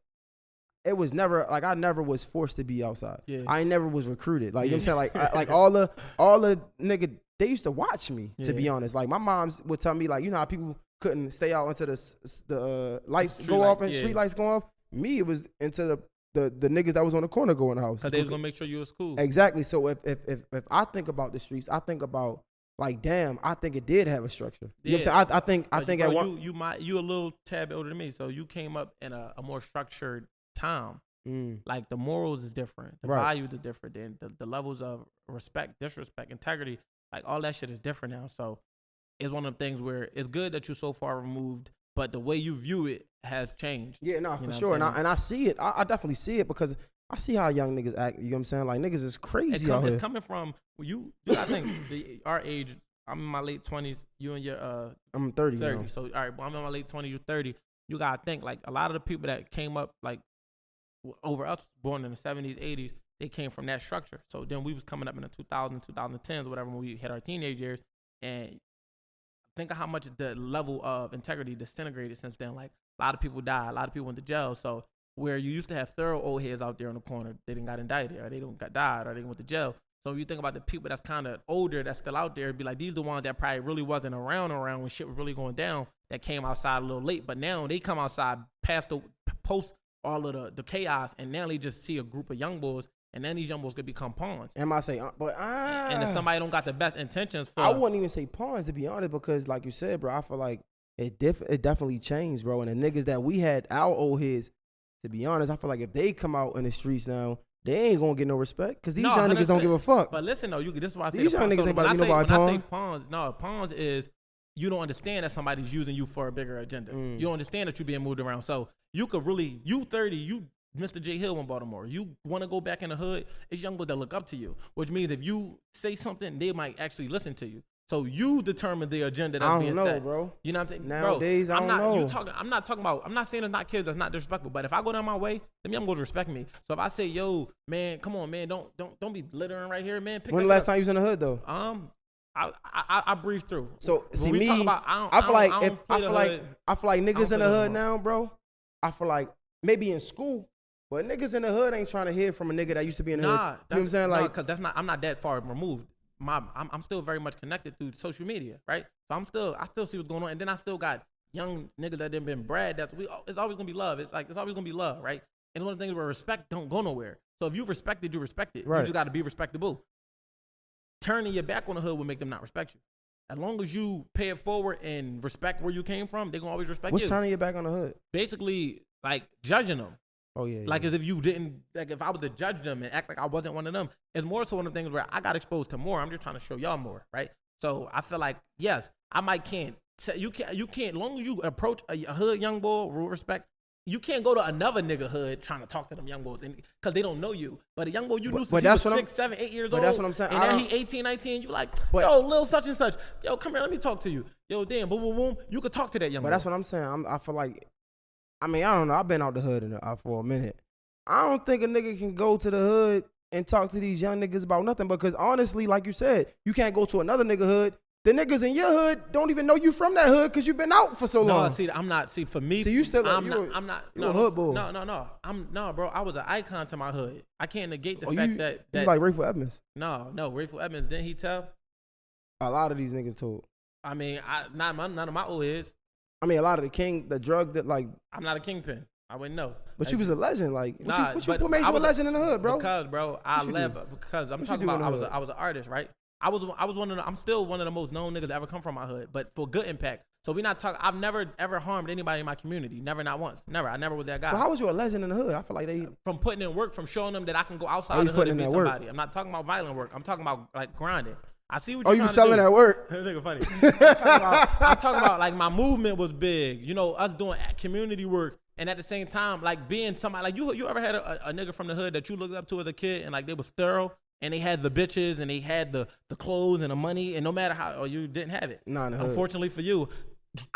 it was never like I never was forced to be outside. Yeah. I never was recruited. Like you know what I'm saying? Like all the nigga, they used to watch me, to be honest. Like my moms would tell me like, you know how people couldn't stay out until the lights go off and street lights go off? Me, it was into the niggas that was on the corner going to the house. Because they was going to make sure you was cool. Exactly. So if I think about the streets, I think about like, damn, I think it did have a structure. You know what I'm saying? I think bro, at one, you a little tad older than me, so you came up in a more structured time. Like the morals is different, the values is different, then the levels of respect, disrespect, integrity, like all that shit is different now. So it's one of the things where it's good that you're so far removed, but the way you view it has changed. Yeah, no, for sure. And I see it. I definitely see it because I see how young niggas act. You know what I'm saying? Like niggas is crazy out here. It's coming from you. I think our age. I'm in my late 20s. You and your I'm 30. 30. Now. So all right, I'm in my late 20s. You're 30. You gotta think like a lot of the people that came up like over us, born in the 70s, 80s, they came from that structure. So then we was coming up in the 2000s, 2010s, or whatever when we hit our teenage years, and think of how much the level of integrity disintegrated since then. Like a lot of people died, a lot of people went to jail. So where you used to have thorough old heads out there on the corner, they didn't got indicted, or they don't got died, or they went to jail. So if you think about the people that's kind of older that's still out there, it'd be like these are the ones that probably really wasn't around when shit was really going down, that came outside a little late. But now they come outside post all of the chaos, and now they just see a group of young boys, and then these young boys could become pawns. And I say, and if somebody don't got the best intentions for, I wouldn't even say pawns, to be honest, because like you said, bro, I feel like it definitely changed, bro. And the niggas that we had, our old heads, to be honest, I feel like if they come out in the streets now, they ain't gonna get no respect because these young niggas don't give a fuck. But listen though, this is why I say these young niggas ain't about to be nobody pawn. When I say pawns, pawns is you don't understand that somebody's using you for a bigger agenda. You don't understand that you're being moved around. So you could really, you 30, you Mr. J Hill in Baltimore. You want to go back in the hood, it's young boys that look up to you, which means if you say something, they might actually listen to you. So you determine the agenda that's being set. I don't know, bro. You know what I'm saying? Nowadays, I don't know. I'm not talking about, I'm not saying it's not kids that's not disrespectful, but if I go down my way, them young boys respect me. So if I say, yo, man, come on, man, don't be littering right here, man. When the last time you was in the hood, though? I breeze through. So see me, I feel like niggas in the hood now, bro. I feel like maybe in school, but niggas in the hood ain't trying to hear from a nigga that used to be in the hood. You know what I'm saying? Like, because I'm not that far removed. I'm still very much connected through social media, right? So I still see what's going on, and then I still got young niggas that done been bred. It's always gonna be love. It's always gonna be love, right? And one of the things where respect don't go nowhere. So if you respect it, you respect it. Right. You just got to be respectable. Turning your back on the hood will make them not respect you. As long as you pay it forward and respect where you came from, they're gonna always respect you. What's turning your back on the hood? Basically, like judging them. Oh yeah. Like as if you didn't, like if I was to judge them and act like I wasn't one of them. It's more so one of the things where I got exposed to more. I'm just trying to show y'all more, right? So I feel like, yes, you can't, long as you approach a hood young boy with respect, you can't go to another nigga hood trying to talk to them young boys because they don't know you. But a young boy you knew since he was 6, 7, 8 years old. That's what I'm saying. And now he 18, 19, you like, yo, little such and such. Yo, come here, let me talk to you. Yo, damn, boom, boom, boom. You could talk to that young boy. But that's what I'm saying. I feel like, I don't know. I've been out the hood for a minute. I don't think a nigga can go to the hood and talk to these young niggas about nothing because honestly, like you said, you can't go to another nigga hood. The niggas in your hood don't even know you from that hood because you've been out for so long. No, for me. See, you still I'm not a hood boy. No, bro. I was an icon to my hood. I can't negate the fact that you like Rayful Evans. No, Rayful Evans, didn't he tell? A lot of these niggas told. I mean, none of my old heads. I mean, a lot of the drug that like. I'm not a kingpin. I wouldn't know. But you was a legend, like what made you a legend in the hood, bro? Because, bro, because I'm talking about I was an artist, right? I was I'm still one of the most known niggas that ever come from my hood, but for good impact. So we not talking. I've never ever harmed anybody in my community. Never, not once. Never. I never was that guy. So how was you a legend in the hood? I feel like from putting in work, from showing them that I can go outside the hood and be somebody. Work. I'm not talking about violent work. I'm talking about like grinding. I see what you're trying to do. Oh, you selling that work? Nigga funny. I'm talking about like my movement was big. You know, us doing community work. And at the same time, like being somebody, like you ever had a nigga from the hood that you looked up to as a kid and like they was thorough and they had the bitches and they had the clothes and the money and no matter how, you didn't have it. Nah, in the hood. Unfortunately for you.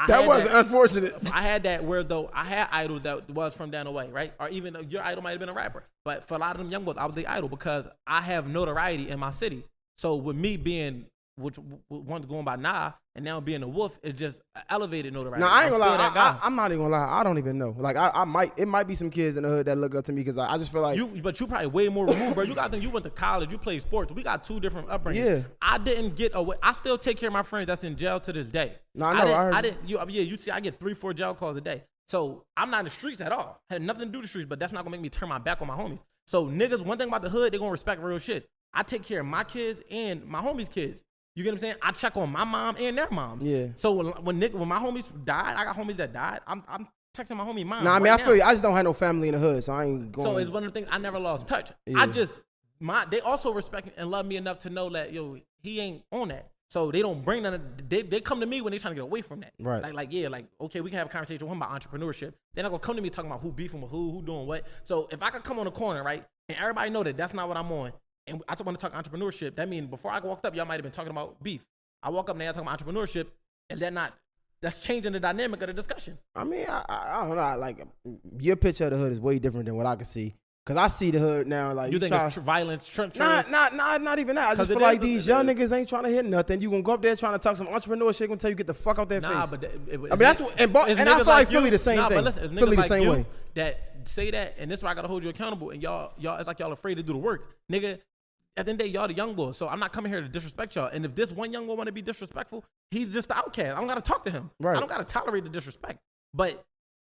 That wasn't unfortunate. I had that where though I had idols that was from down the way, right? Or even your idol might have been a rapper. But for a lot of them young boys, I was the idol because I have notoriety in my city. So with me being, which one's going by Nah, and now being a wolf is just elevated notoriety. Nah, I ain't gonna lie. I'm not even gonna lie. I don't even know. Like it might be some kids in the hood that look up to me because I just feel like but you probably way more removed, bro. You got to think you went to college, you played sports. We got two different upbringings. Yeah. I didn't get away. I still take care of my friends that's in jail to this day. No, I know. I didn't. You see, I get 3-4 jail calls a day. So I'm not in the streets at all. Had nothing to do with the streets, but that's not gonna make me turn my back on my homies. So niggas, one thing about the hood, they gonna respect real shit. I take care of my kids and my homies' kids. You get what I'm saying? I check on my mom and their moms. Yeah. So when my homies died, I got homies that died. I'm texting my homie mom. Nah, I mean, I feel you. I just don't have no family in the hood, so I ain't going. So it's one of the things I never lost touch. Yeah. They also respect and love me enough to know that he ain't on that. So they don't bring none of, they come to me when they trying to get away from that. Right. Okay, we can have a conversation with him about entrepreneurship. They're not gonna come to me talking about who beefing with who doing what. So if I could come on the corner, right, and everybody know that that's not what I'm on. And I want to talk entrepreneurship. That means before I walked up, y'all might have been talking about beef. I walk up now, y'all talking about entrepreneurship, and that's changing the dynamic of the discussion. I mean, I don't know. Like, your picture of the hood is way different than what I can see. Because I see the hood now, like... You think it's violence, not even that. I just feel like these young niggas ain't trying to hear nothing. You gonna go up there trying to talk some entrepreneurship, gonna tell you get the fuck out their face. But... I mean, that's what... And I feel like Philly the same thing. But listen, Philly the same way. That say that, and this is why I gotta hold you accountable, and y'all, it's like y'all afraid to do the work. Nigga, at the end of the day, y'all the young boys, so I'm not coming here to disrespect y'all. And if this one young boy want to be disrespectful, he's just the outcast. I don't got to talk to him. Right. I don't got to tolerate the disrespect. But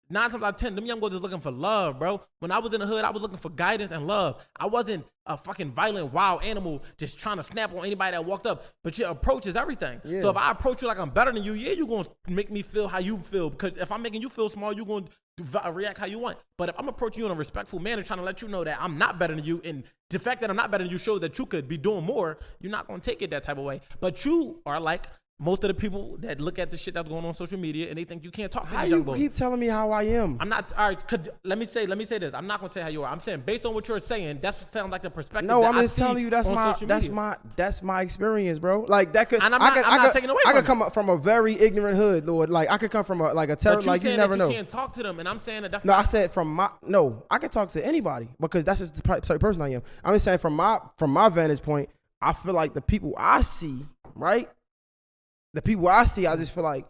9 times out of 10, them young boys is looking for love, bro. When I was in the hood, I was looking for guidance and love. I wasn't a fucking violent, wild animal just trying to snap on anybody that walked up. But your approach is everything. Yeah. So if I approach you like I'm better than you, yeah, you're going to make me feel how you feel. Because if I'm making you feel small, you're going to react how you want. But if I'm approaching you in a respectful manner, trying to let you know that I'm not better than you, and the fact that I'm not better than you shows that you could be doing more, you're not going to take it that type of way. But you are like most of the people that look at the shit that's going on social media and they think you can't talk to these young boys. How you keep telling me how I am? I'm not, all right, let me say this. I'm not going to tell you how you are. I'm saying based on what you're saying, that sounds like the perspective no, that I'm just telling you that's my experience, bro. Like that could, and I'm not taking away from I could come up from a very ignorant hood, Lord. Like I could come from a terror, like you never know. You can't talk to them, and I'm saying that that's I said I can talk to anybody because that's just the type of person I am. I'm just saying from my vantage point, I feel like the people I see, right? The people I see, I just feel like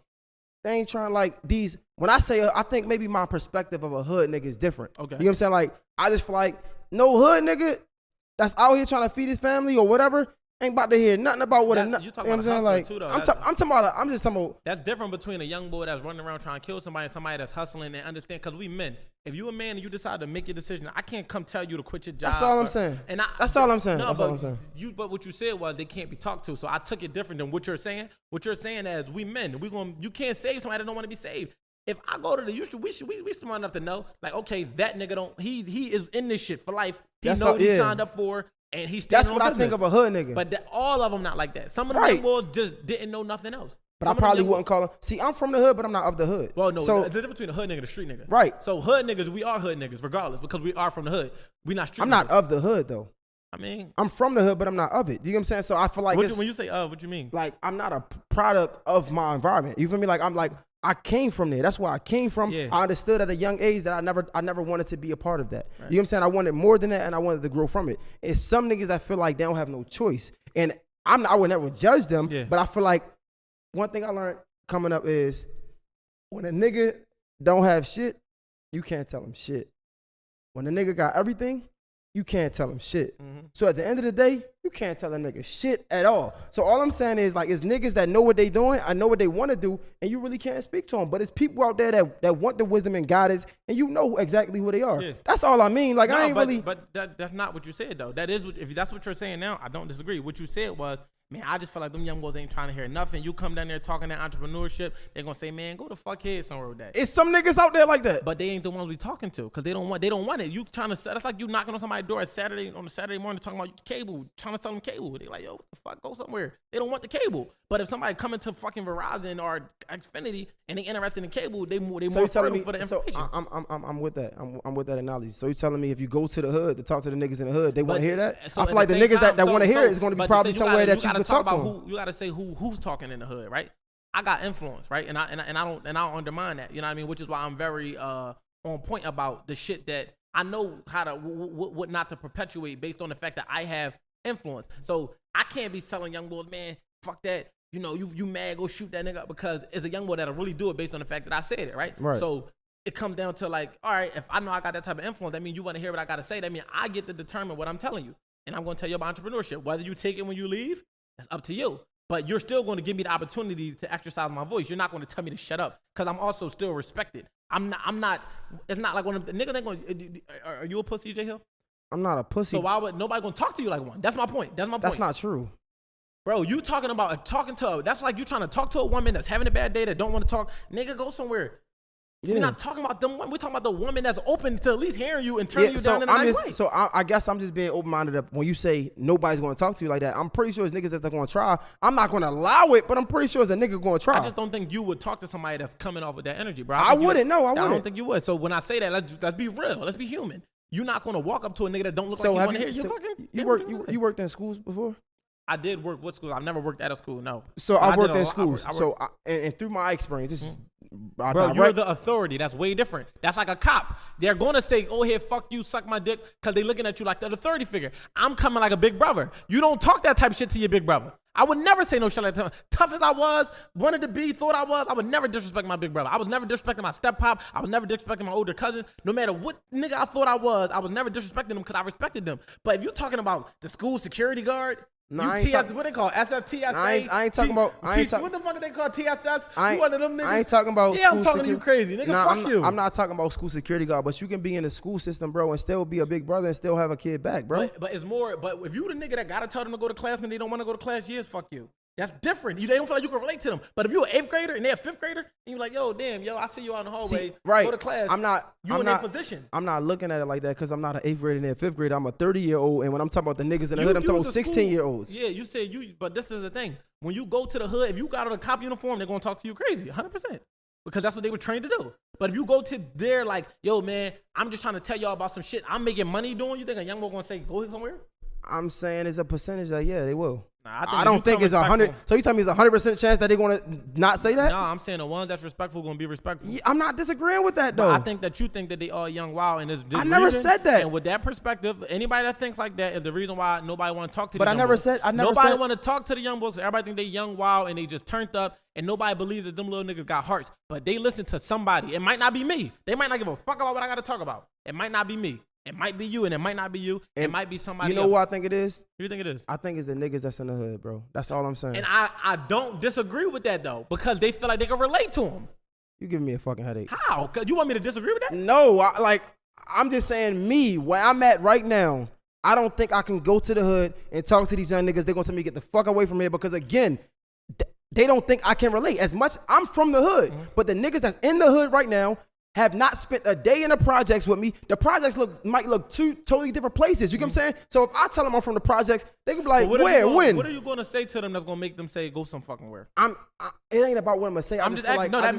they ain't trying like these. When I say, I think maybe my perspective of a hood nigga is different. Okay. You know what I'm saying? Like, I just feel like no hood nigga that's out here trying to feed his family or whatever ain't about to hear nothing about what you talking about saying? Like, too, though. I'm talking about. I'm just talking about. That's different between a young boy that's running around trying to kill somebody and somebody that's hustling and understand. Because we men, if you a man and you decide to make your decision, I can't come tell you to quit your job. That's all I'm saying. That's all I'm saying. But what you said was they can't be talked to. So I took it different than what you're saying. What you're saying is we men, you can't save somebody that don't want to be saved. If I go to we smart enough to know, like, okay, that nigga he is in this shit for life. He knows what he signed up for. And he's that's what I think of a hood nigga. But all of them not like that. Some of them boys just didn't know nothing else. But I probably wouldn't call them. See, I'm from the hood, but I'm not of the hood. Well, no, so, the difference between a hood nigga and a street nigga. Right. So hood niggas, we are hood niggas regardless because we are from the hood. We not street I'm niggas. not of the hood though. I mean, I'm from the hood, but I'm not of it. You know what I'm saying? So I feel like when you say what you mean? Like I'm not a product of my environment. You feel me? Like I came from there. That's where I came from. Yeah. I understood at a young age that I never wanted to be a part of that. Right. You know what I'm saying? I wanted more than that, and I wanted to grow from it. It's some niggas that feel like they don't have no choice, and I would never judge them. Yeah. But I feel like one thing I learned coming up is when a nigga don't have shit, you can't tell him shit. When a nigga got everything, you can't tell him shit. Mm-hmm. So at the end of the day, you can't tell a nigga shit at all. So all I'm saying is like, it's niggas that know what they doing, I know what they want to do, and you really can't speak to them. But it's people out there that want the wisdom and guidance, and you know exactly who they are. Yeah. That's all I mean. Like, But that's not what you said, though. That is, if that's what you're saying now, I don't disagree. What you said was, man, I just feel like them young boys ain't trying to hear nothing. You come down there talking that entrepreneurship, they're gonna say, man, go the fuck head somewhere with that. It's some niggas out there like that. But they ain't the ones we talking to, because they don't want it. You trying to that's like you knocking on somebody's door on a Saturday morning talking about cable, trying to sell them cable. They like, yo, what the fuck, go somewhere. They don't want the cable. But if somebody coming to fucking Verizon or Xfinity and they interested in cable, they more fertile for the information. So I'm with that. I'm with that analogy. So you're telling me if you go to the hood to talk to the niggas in the hood, they want to hear that? So I feel like the niggas that want to hear it is going to be probably somewhere that you can talk to them. You got to say who's talking in the hood, right? I got influence, right? And I don't undermine that. You know what I mean? Which is why I'm very on point about the shit that I know how to what not to perpetuate based on the fact that I have influence. So I can't be telling young boys, man, fuck that. You know, you mad, go shoot that nigga up, because it's a young boy that'll really do it based on the fact that I said it, right? So it comes down to like, all right, if I know I got that type of influence, that means you want to hear what I got to say. That means I get to determine what I'm telling you. And I'm going to tell you about entrepreneurship. Whether you take it when you leave, that's up to you. But you're still going to give me the opportunity to exercise my voice. You're not going to tell me to shut up, because I'm also still respected. I'm not, it's not like one of the niggas ain't going, are you a pussy, J Hill? I'm not a pussy. So why would nobody going to talk to you like one? That's my point. That's not true. Bro, you talking about that's like you trying to talk to a woman that's having a bad day that don't want to talk. Nigga, go somewhere. Yeah. We're not talking about them. We're talking about the woman that's open to at least hearing you and turning you down in a nice way. So I guess I'm just being open-minded up. When you say nobody's going to talk to you like that, I'm pretty sure it's niggas that's going to try. I'm not going to allow it, but I'm pretty sure it's a nigga going to try. I just don't think you would talk to somebody that's coming off with that energy, bro. I wouldn't. I don't think you would. So when I say that, let's be real. Let's be human. You're not going to walk up to a nigga that don't look like you want to hear. You worked in schools before? I did work with schools. I've never worked at a school, no. So I worked in schools. And through my experience, this is bro, you're the authority. That's way different. That's like a cop. They're going to say, oh, here, fuck you, suck my dick, because they're looking at you like the authority figure. I'm coming like a big brother. You don't talk that type of shit to your big brother. I would never say no shit like that. Tough as I was, wanted to be, thought I would never disrespect my big brother. I was never disrespecting my step pop. I was never disrespecting my older cousins. No matter what nigga I thought I was never disrespecting them because I respected them. But if you're talking about the school security guard, No, you I ain't TS, what they call SFTSA? I ain't talking about. What the fuck they call TSS? You one of them niggas? I ain't talking about. Yeah, I'm talking to you crazy, nigga. Fuck you. I'm not talking about school security guard, but you can be in the school system, bro, and still be a big brother and still have a kid back, bro. But it's more. But if you the nigga that gotta tell them to go to class when they don't want to go to class, yes, fuck you. That's different. They don't feel like you can relate to them. But if you're an 8th grader and they're a 5th grader, and you're like, yo, damn, I see you out in the hallway. Right. Go to class. You in that position. I'm not looking at it like that because I'm not an 8th grader and they're a 5th grader. I'm a 30-year-old, and when I'm talking about the niggas in the hood, I'm talking about 16-year-olds. Yeah, you said but this is the thing. When you go to the hood, if you got on a cop uniform, they're gonna talk to you crazy, 100%. Because that's what they were trained to do. But if you go to there like, yo, man, I'm just trying to tell y'all about some shit I'm making money doing, you think a young boy gonna say, go somewhere? I'm saying it's a percentage that, yeah, they will. Nah, I don't think it's 100. So you tell me it's 100% chance that they're going to not say that? No, I'm saying the ones that's respectful going to be respectful. Yeah, I'm not disagreeing with that, though. But I think that you think that they are young, wild, and I never said that. And with that perspective, anybody that thinks like that is the reason why nobody want to talk to. But nobody want to talk to the young boys. Everybody think they young, wild, and they just turned up, and nobody believes that them little niggas got hearts. But they listen to somebody. It might not be me. They might not give a fuck about what I got to talk about. It might not be me. It might be you, and it might not be you. And it might be somebody else. You know what I think it is? Who you think it is? I think it's the niggas that's in the hood, bro. That's all I'm saying. And I don't disagree with that, though, because they feel like they can relate to them. You giving me a fucking headache. How? You want me to disagree with that? No, I'm just saying where I'm at right now, I don't think I can go to the hood and talk to these young niggas. They're going to tell me get the fuck away from here because, again, they don't think I can relate. As much, I'm from the hood, but the niggas that's in the hood right now have not spent a day in the projects with me. The projects might look two totally different places. You get what I'm saying? So if I tell them I'm from the projects, they can be like, where, when? What are you going to say to them that's going to make them say, go some fucking where? It ain't about what I'm going to say. I'm just asking. No, that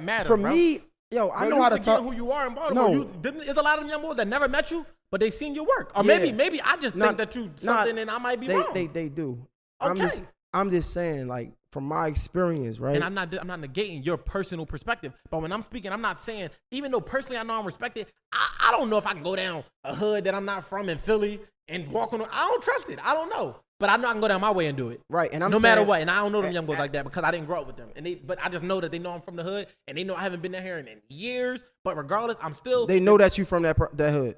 matters. For me, I know how to talk. Who you are in Baltimore. No. There's a lot of them young boys that never met you, but they seen your work. Or maybe I just think that you something and I might be wrong. They do. Okay. I'm just saying, like, from my experience, right? And I'm not negating your personal perspective, but when I'm speaking, I'm not saying, even though personally I know I'm respected, I don't know if I can go down a hood that I'm not from in Philly and walk on. I don't trust it. I don't know, but I know I can go down my way and do it. Right, and no matter what. And I don't know them young boys like that because I didn't grow up with them. But I just know that they know I'm from the hood, and they know I haven't been down here in years. But regardless, I'm still. They know that you from that hood.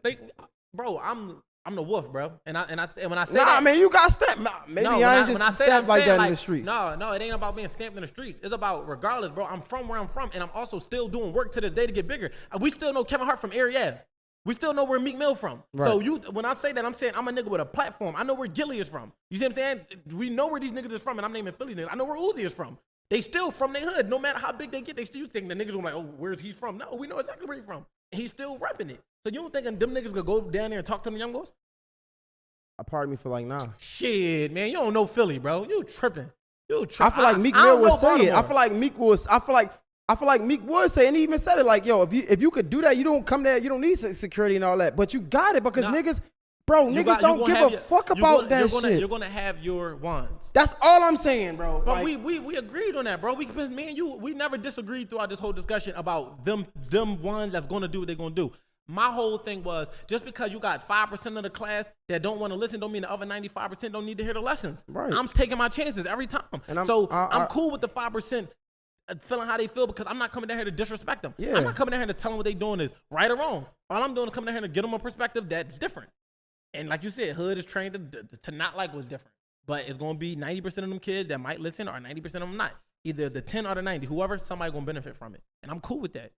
Bro, I'm the wolf, bro. And when I say that, man, you got stamped. Maybe I ain't just stamped like that in the streets. No, it ain't about being stamped in the streets. It's about regardless, bro. I'm from where I'm from, and I'm also still doing work to this day to get bigger. We still know Kevin Hart from Erie Ave. We still know where Meek Mill from. Right. So when I say that, I'm saying I'm a nigga with a platform. I know where Gilly is from. You see what I'm saying? We know where these niggas is from, and I'm naming Philly niggas. I know where Uzi is from. They still from their hood. No matter how big they get, they still think the niggas are like, oh, where's he from? No, we know exactly where he's from. And he's still repping it. So you don't think them niggas gonna go down there and talk to them young boys? A part of me feel like, nah. Shit, man, you don't know Philly, bro. You tripping. I feel like Meek Mill would say it. I feel like Meek would say, and he even said it like, yo, if you could do that, you don't come there, you don't need security and all that. But you got it because niggas don't give a fuck about that shit. You're gonna have your ones. That's all I'm saying, bro. But we agreed on that, bro. Me and you, we never disagreed throughout this whole discussion about them ones that's gonna do what they're gonna do. My whole thing was just because you got 5% of the class that don't want to listen don't mean the other 95% don't need to hear the lessons. Right. I'm taking my chances every time. And I'm cool with the 5% feeling how they feel because I'm not coming down here to disrespect them. Yeah. I'm not coming down here to tell them what they're doing is right or wrong. All I'm doing is coming down here to get them a perspective that's different. And like you said, hood is trained to not like what's different. But it's going to be 90% of them kids that might listen or 90% of them not. Either the 10 or the 90. Whoever, somebody going to benefit from it. And I'm cool with that.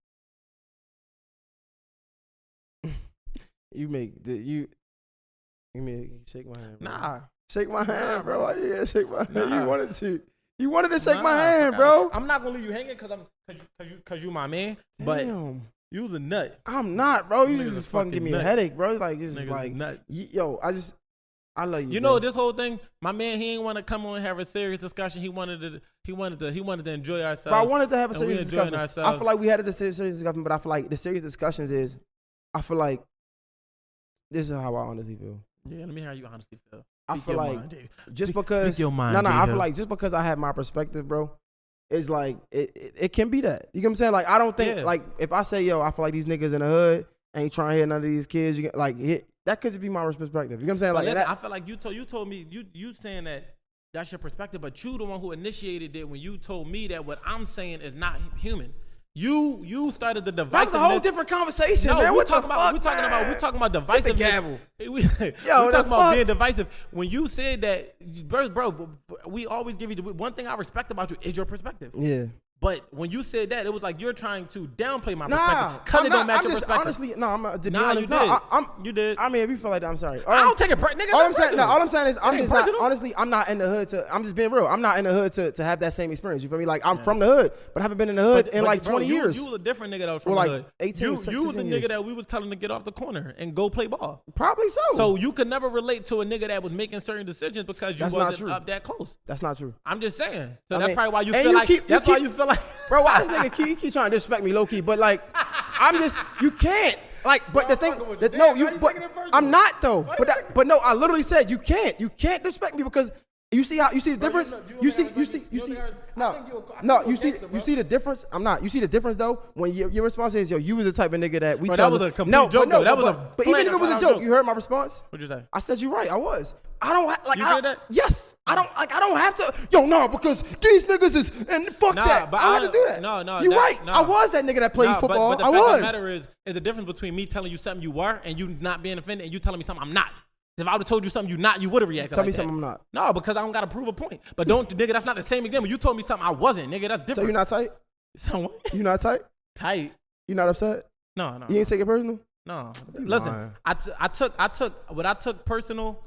You shake my hand, bro. Nah. Shake my hand, bro. Yeah, shake my hand. Nah. You wanted to shake my hand, bro. I'm not gonna leave you hanging cause you my man. Damn. But you was a nut. I'm not, bro. You just fucking give me a headache, bro. Like it's just like nut. Yo, I love you. You know this whole thing, my man, he ain't want to come on and have a serious discussion. He wanted to enjoy ourselves. But I wanted to have a serious discussion. I feel like we had a serious discussion, but I feel like the serious discussions is, I feel like this is how I honestly feel. Yeah, let me hear how you honestly feel. I feel like just because I feel like just because I have my perspective, bro, it's like it can be that. You get what I'm saying? Like I don't think like if I say yo, I feel like these niggas in the hood ain't trying to hear none of these kids. That could be my perspective. You know what I'm saying? Like listen, I feel like you told me you saying that's your perspective, but you the one who initiated it when you told me that what I'm saying is not human. You started the divisiveness. That's a whole different conversation, man. We What talking the about fuck, we talking about divisiveness. Get the gavel. We talking about being divisive. When you said that, bro, we always give you one thing I respect about you is your perspective. Yeah. But when you said that, it was like you're trying to downplay my perspective because it don't match your perspective. Honestly, no, I'm not. To be Nah, honest, you did. no, You did. I mean, if you feel like that, I'm sorry. I don't take it, nigga. All I'm saying is, I'm ain't just not. personal. Honestly, I'm not in the hood to. I'm just being real. I'm not in the hood to have that same experience. You feel me? Like I'm from the hood, but I haven't been in the hood in like 20 years. You was a different nigga that was from Or the like hood. 18, You was the 16 nigga years. that we was telling to get off the corner and go play ball. Probably so. So you could never relate to a nigga that was making certain decisions because you That's not wasn't true. up that close. That's not true. I'm just saying. So I that's mean, probably why you and feel you like. keep- That's why you feel like. Bro, why this nigga keep trying to disrespect me low key? But like, I'm just, you can't. Like, but the thing, fucking with you. that, no, Damn, you, why you but taking it personal? I'm not though. Why But you that, but no, I literally said you can't disrespect me because you see how you see the Bro, difference. you You see only got- you you see. only got- I No, think you a- I no, think you you a see gangster, bro. you see the difference. I'm not. You see the difference though when your response is yo, you was the type of nigga that we. Bro, tell that was them- a complete no, joke, but no, though. That was a but even if it flat was a out joke, joke. you heard my response. What'd you say? I said you're right. I was. I don't like. You I, said that? Yes. I don't have to. Yo, no, because these niggas is and fuck Nah, that. but I don't have to do that. no, You that- right. no. I was that nigga that played Nah, football. But the I fact was. of the matter is the difference between me telling you something you were and you not being offended and you telling me something I'm not. If I would have told you something you not, you would have reacted. Tell like me that. something I'm not. No, because I don't gotta prove a point. But don't, nigga, that's not the same example. You told me something I wasn't, nigga. That's different. So you're not tight? So what? You not tight? Tight? You not upset? No. You ain't take it personal? No. You Listen, lying. I took what I took personal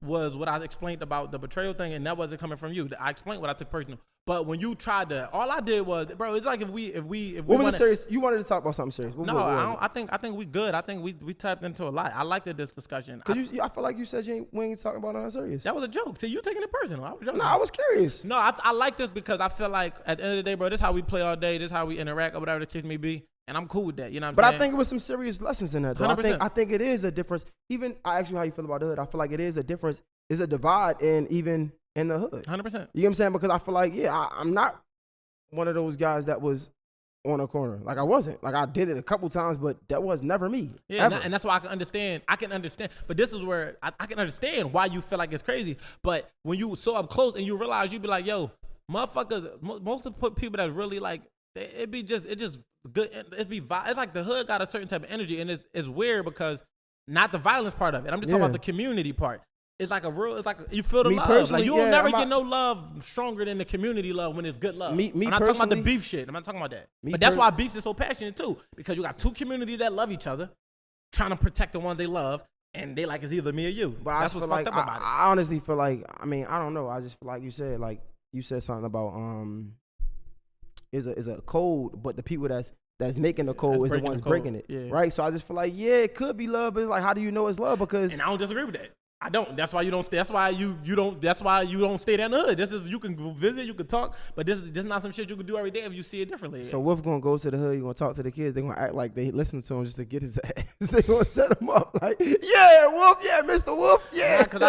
was what I explained about the betrayal thing, and that wasn't coming from you. I explained what I took personal. But when you tried to, all I did was, bro, it's like if we What was it serious? You wanted to talk about something serious. No, I think we good. I think we tapped into a lot. I liked this discussion. Cause I feel like you said we ain't talking about nothing serious. That was a joke. See, you taking it personal. I was joking. No, I was curious. No, I like this because I feel like at the end of the day, bro, this is how we play all day. This is how we interact or whatever the case may be. And I'm cool with that. You know what I'm But saying? I think it was some serious lessons in that. Though. 100%. I think it is a difference. Even I asked you how you feel about the hood. I feel like it is a difference. It's a divide even in the hood. 100%. You know what I'm saying? Because I feel like I'm not one of those guys that was on a corner. Like I wasn't. Like I did it a couple times, but that was never me. Yeah, ever. and that's why I can understand. But this is where I can understand why you feel like it's crazy. But when you so up close and you realize you be like, yo, motherfuckers, most of the people that's really like, it just good. It's like the hood got a certain type of energy, and it's weird because not the violence part of it. I'm just talking about the community part. It's like you feel the Me love. personally, Like you will never I'm get no love stronger than the community love when it's good love. Me I'm not talking about the personally- beef shit. I'm not talking about that. But that's why beefs is so passionate too, because you got two communities that love each other, trying to protect the ones they love, and they like it's either me or you. But that's I what's feel fucked like up about it. I honestly feel like I don't know. I just feel like you said something about is a code, but the people that's making the code is the ones breaking it. Yeah. Right? So I just feel like it could be love, but it's like how do you know it's love? Because And I don't disagree with that. I don't. That's why you don't. That's why you don't. That's why you don't stay there in the hood. This is you can go visit, you can talk, but this is not some shit you can do every day if you see it differently. so Wolf gonna go to the hood, he gonna talk to the kids, they gonna act like they listen to him just to get his ass. They gonna set him up like, yeah, Wolf, yeah, Mr. Wolf, yeah. Because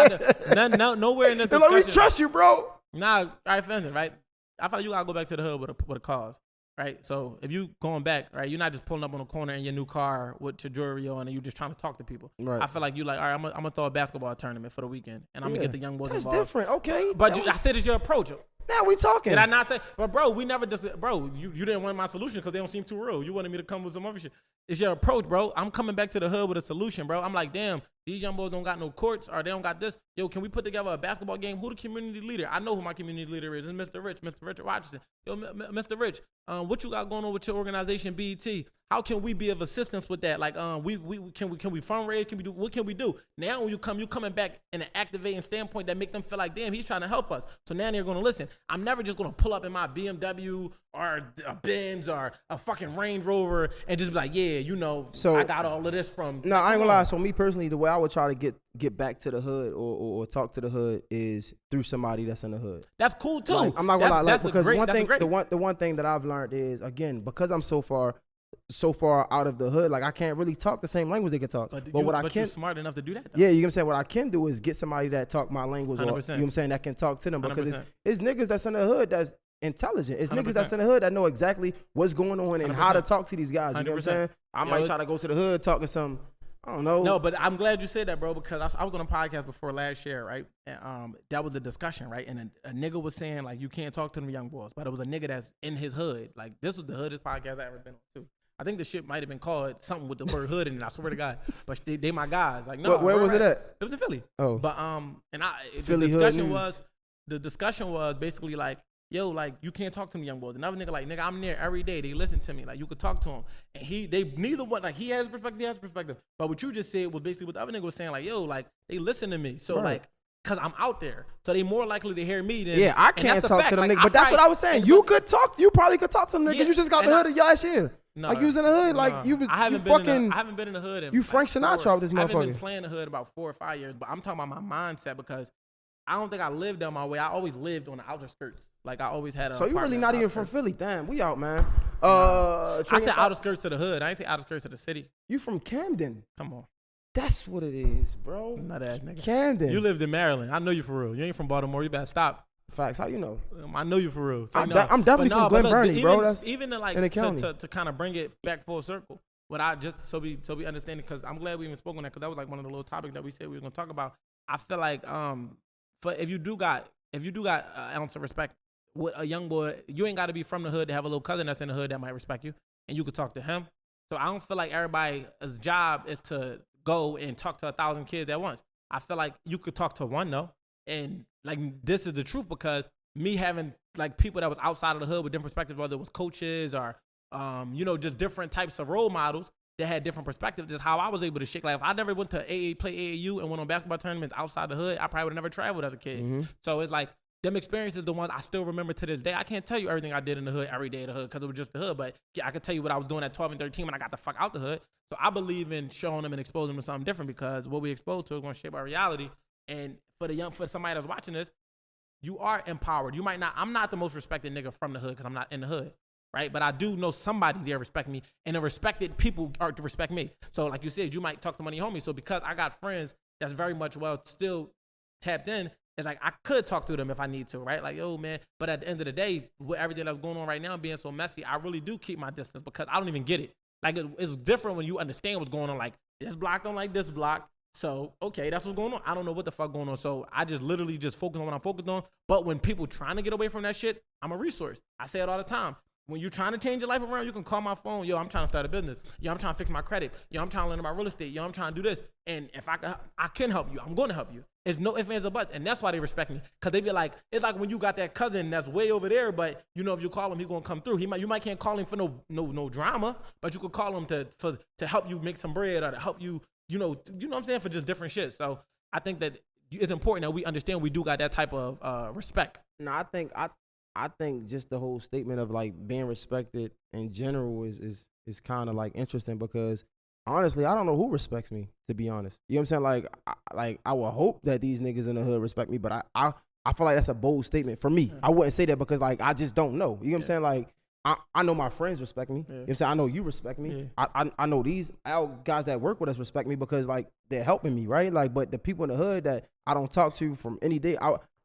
nowhere in this They're like, we discussion. trust you, bro. Nah, all right, finish, right? I feel like you gotta go back to the hood with a cause, right? So if you going back, right, you're not just pulling up on a corner in your new car with your jewelry on and you just trying to talk to people. Right. I feel like you like, all right, I'm gonna throw a basketball tournament for the weekend and I'm gonna get the young boys That's involved. different, okay. But I said it's your approach. Now we talking. Did I not say? But bro, we never just, bro. You didn't want my solution because they don't seem too real. You wanted me to come with some other shit. It's your approach, bro. I'm coming back to the hood with a solution, bro. I'm like, damn, these young boys don't got no courts or they don't got this. Yo, can we put together a basketball game? Who the community leader? I know who my community leader is. It's Mr. Rich, Mr. Richard Washington. Yo, Mr. Rich, what you got going on with your organization, BET? How can we be of assistance with that? Like, can we fundraise? Can we do what can we do? Now when you coming back in an activating standpoint that make them feel like, damn, he's trying to help us. So now they're gonna listen. I'm never just gonna pull up in my BMW or a Benz or a fucking Range Rover and just be like, yeah, so I got all of this from. No, I ain't gonna lie. So me personally, the way I would try to get back to the hood or talk to the hood is through somebody that's in the hood. That's cool too. Like, I'm not gonna lie, like, because the one thing that I've learned is, again, because I'm so far out of the hood, like I can't really talk the same language they can talk. But you're smart enough to do that, though. Yeah, you know what I'm saying? What I can do is get somebody that talk my language, or, you know 100%. what I'm saying, that can talk to them, because 100%. it's niggas that's in the hood that's intelligent. It's 100%. niggas that's in the hood that know exactly what's going on and how to talk to these guys. You know what I'm saying? I might try to go to the hood talking some, I don't know. No, but I'm glad you said that, bro, because I was on a podcast before last year, right? And that was a discussion, right? And a nigga was saying, like, you can't talk to them young boys, but it was a nigga that's in his hood. Like, this was the hoodest podcast I ever been on, too. I think the shit might have been called something with the word hood in it, I swear to God. But they my guys. Like, no. Where was it at? It was in Philly. Oh. But, Philly the discussion was basically like, yo, like, you can't talk to them young boys. Another nigga, like, nigga, I'm there every day. They listen to me. Like, you could talk to them. And they neither one, like, he has perspective, But what you just said was basically what the other nigga was saying, like, yo, like, they listen to me. So, like, because I'm out there. So they more likely to hear me than. Yeah, I can't talk to them like, niggas. But that's what I was saying. You probably could talk to them niggas. Yeah, you just got the hood last year. No, like, you was in the hood. Like, you was, I haven't been in the hood. You Frank Sinatra with this motherfucker. I haven't been playing the hood about 4 or 5 years, but I'm talking about my mindset because I don't think I lived on my way. I always lived on the outer skirts. Like, I always had a. So you really not even from Philly? Damn, we out, man. I said outer skirts to the hood. I ain't say outer skirts to the city. You from Camden? Come on. That's what it is, bro. Not ass nigga. Camden. You lived in Maryland. I know you for real. You ain't from Baltimore. You better stop. Facts. How you know? I know you for real. I'm definitely from Glen Burnie, bro. That's even to, like, in the county. To kind of bring it back full circle. What I just so we understand it, because I'm glad we even spoke on that, because that was like one of the little topics that we said we were gonna talk about. I feel like if you do got an ounce of respect with a young boy, you ain't got to be from the hood to have a little cousin that's in the hood that might respect you, and you could talk to him. So I don't feel like everybody's job is to go and talk to 1,000 kids at once. I feel like you could talk to one though, and like this is the truth, because me having like people that was outside of the hood with different perspectives, whether it was coaches or just different types of role models that had different perspectives, just how I was able to shake. Like, if I never went to play AAU and went on basketball tournaments outside the hood, I probably would have never traveled as a kid. Mm-hmm. So it's like them experiences, the ones I still remember to this day. I can't tell you everything I did in the hood every day in the hood because it was just the hood, but yeah, I can tell you what I was doing at 12 and 13 when I got the fuck out the hood. So I believe in showing them and exposing them to something different, because what we expose to is going to shape our reality. And for somebody that's watching this, you are empowered. You might not. I'm not the most respected nigga from the hood because I'm not in the hood. Right, but I do know somebody there respect me, and the respected people are to respect me. So, like you said, you might talk to money homies. So, because I got friends that's very much still tapped in, it's like I could talk to them if I need to, right? Like, yo, man. But at the end of the day, with everything that's going on right now being so messy, I really do keep my distance because I don't even get it. Like, it's different when you understand what's going on. Like, this block don't like this block. So, okay, that's what's going on. I don't know what the fuck going on. So I just literally just focus on what I'm focused on. But when people trying to get away from that shit, I'm a resource. I say it all the time. When you're trying to change your life around, you can call my phone. Yo, I'm trying to start a business. Yo, I'm trying to fix my credit. Yo, I'm trying to learn about real estate. Yo, I'm trying to do this. And if I can help you. I'm going to help you. It's no ifs, ands, or buts. And that's why they respect me. Because they be like, it's like when you got that cousin that's way over there, but you know if you call him, he's going to come through. You might can't call him for no drama, but you could call him to help you make some bread or to help you, you know what I'm saying, for just different shit. So I think that it's important that we understand we do got that type of respect. No, I think just the whole statement of like being respected in general is kind of like interesting, because honestly, I don't know who respects me, to be honest. You know what I'm saying? Like I would hope that these niggas in the hood respect me, but I feel like that's a bold statement for me. I wouldn't say that because like I just don't know. You know what I'm saying? Like I know my friends respect me. You know what I'm saying? I know you respect me. Yeah. I know these guys that work with us respect me because like they're helping me, right? Like, but the people in the hood that I don't talk to from any day,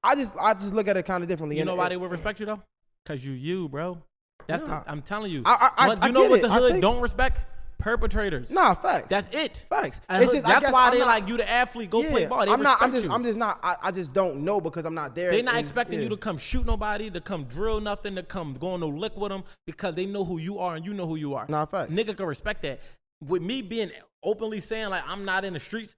I just look at it kind of differently. You know why they would respect you though? Cause you bro. I'm telling you. You know what the hood don't respect? Perpetrators. Nah, facts. That's it. Facts. It's just, that's why they like you, the athlete, go play ball. I just don't know because I'm not there. They're not expecting you to come shoot nobody, to come drill nothing, to come go on no lick with them, because they know who you are and you know who you are. Nah, facts. Nigga can respect that. With me being openly saying like I'm not in the streets,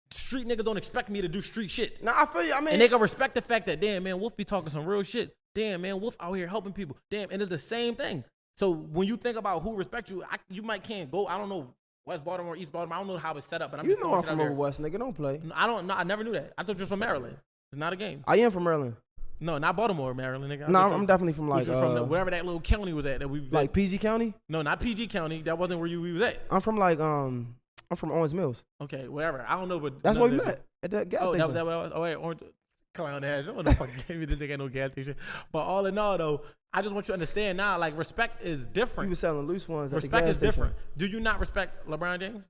street niggas don't expect me to do street shit. Nah, I feel you. I mean, and they can respect the fact that, damn, man, Wolf be talking some real shit. Damn, man, Wolf out here helping people. Damn, and it's the same thing. So when you think about who respects you, you might can't go, I don't know, West Baltimore, East Baltimore. I don't know how it's set up, but I'm just I'm from over West, nigga. Don't play. I never knew that. I thought you were from Maryland. It's not a game. I am from Maryland. No, not Baltimore, Maryland, nigga. No, I'm definitely from like from wherever that little county was at that we like PG County. No, not PG County. That wasn't where we was at. I'm from like I'm from Owens Mills. Okay, whatever. I don't know, but that's where we met at the gas station. That was that what I was. Oh wait, Orange. Clown ass. What the fuck gave me this nigga no gas station? But all in all, though, I just want you to understand now, like, respect is different. You were selling loose ones. Respect is different. Do you not respect LeBron James?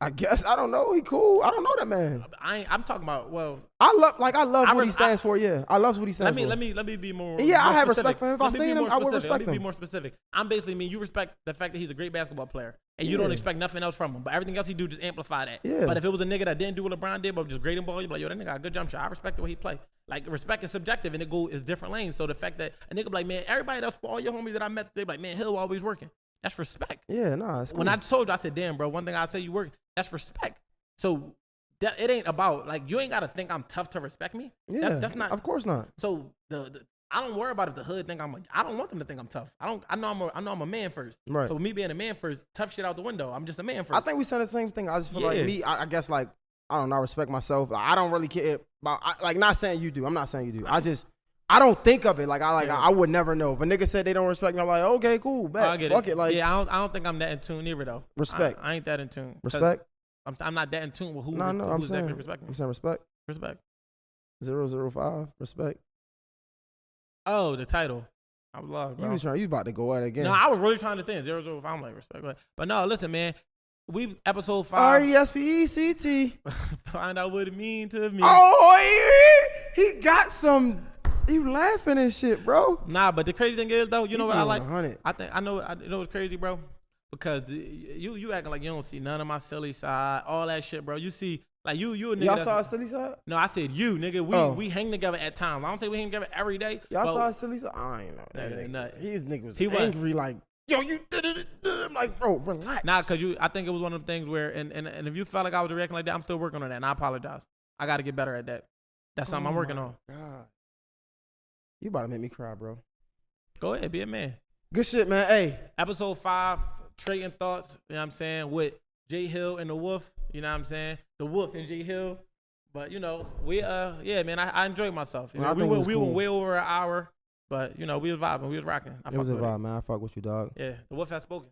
I guess I don't know. He cool. I don't know that man. I'm talking about. Well, I love what he stands for. Yeah, I love what he stands for. Let me be more. Yeah, more I have specific. respect for him. If I seen him, I would respect him. Let me be more specific. I'm basically mean you respect the fact that he's a great basketball player, and you don't expect nothing else from him. But everything else he do just amplify that. Yeah. But if it was a nigga that didn't do what LeBron did, but just grading ball, you be like, yo, that nigga got a good jump shot. I respect the way he play. Like respect is subjective, and it is different lanes. So the fact that a nigga be like, man, everybody else, all your homies that I met, they be like, man, Hill always working. That's respect. Yeah, nah. It's cool. When I told you, I said, damn, bro, one thing I say you work, that's respect. So that it ain't about like you ain't gotta think I'm tough to respect me. Yeah, that's not. Of course not. So I don't worry about if the hood think I don't want them to think I'm tough. I know I'm a man first. Right. So with me being a man first, tough shit out the window. I'm just a man first. I think we said the same thing. I just feel like me. I guess like I don't know. I respect myself. Like, I don't really care about. Like not saying you do. I'm not saying you do. I don't think of it like I would never know. If a nigga said they don't respect me, I'm like, okay, cool, bet. Fuck it. Like, yeah, I don't think I'm that in tune either though. Respect. I ain't that in tune. Respect. I'm not that in tune with who's saying, actually respecting me. I'm saying respect. Respect. 005. Respect. Oh, the title. I was lost, bro. You about to go at it again. No, I was really trying to think 005. I'm like respect. But no, listen, man. We episode 5. RESPECT. Find out what it mean to me. Oh, he got some. You laughing and shit, bro. Nah, but the crazy thing is though, you know what I like? 100. I know what's crazy, bro. Because you acting like you don't see none of my silly side, all that shit, bro. You see, like you a nigga. Y'all saw a silly side? No, I said you, nigga. We hang together at times. I don't say we hang together every day. Y'all saw a silly side? I ain't know that nigga. His nigga was angry, like, yo, you did it. I'm like, bro, relax. Nah, cause I think it was one of them things where, and if you felt like I was reacting like that, I'm still working on that, and I apologize. I got to get better at that. That's something I'm working on. God. You about to make me cry, bro. Go ahead, be a man. Good shit, man. Hey. Episode 5, Trading Thoughts, you know what I'm saying, with J Hill and the Wolf, you know what I'm saying? The Wolf and J Hill. But, you know, yeah, man, I enjoyed myself. You know, we went way over an hour, but, you know, we was vibing. We was rocking. It was a vibe, man. I fuck with you, dog. Yeah, the Wolf has spoken.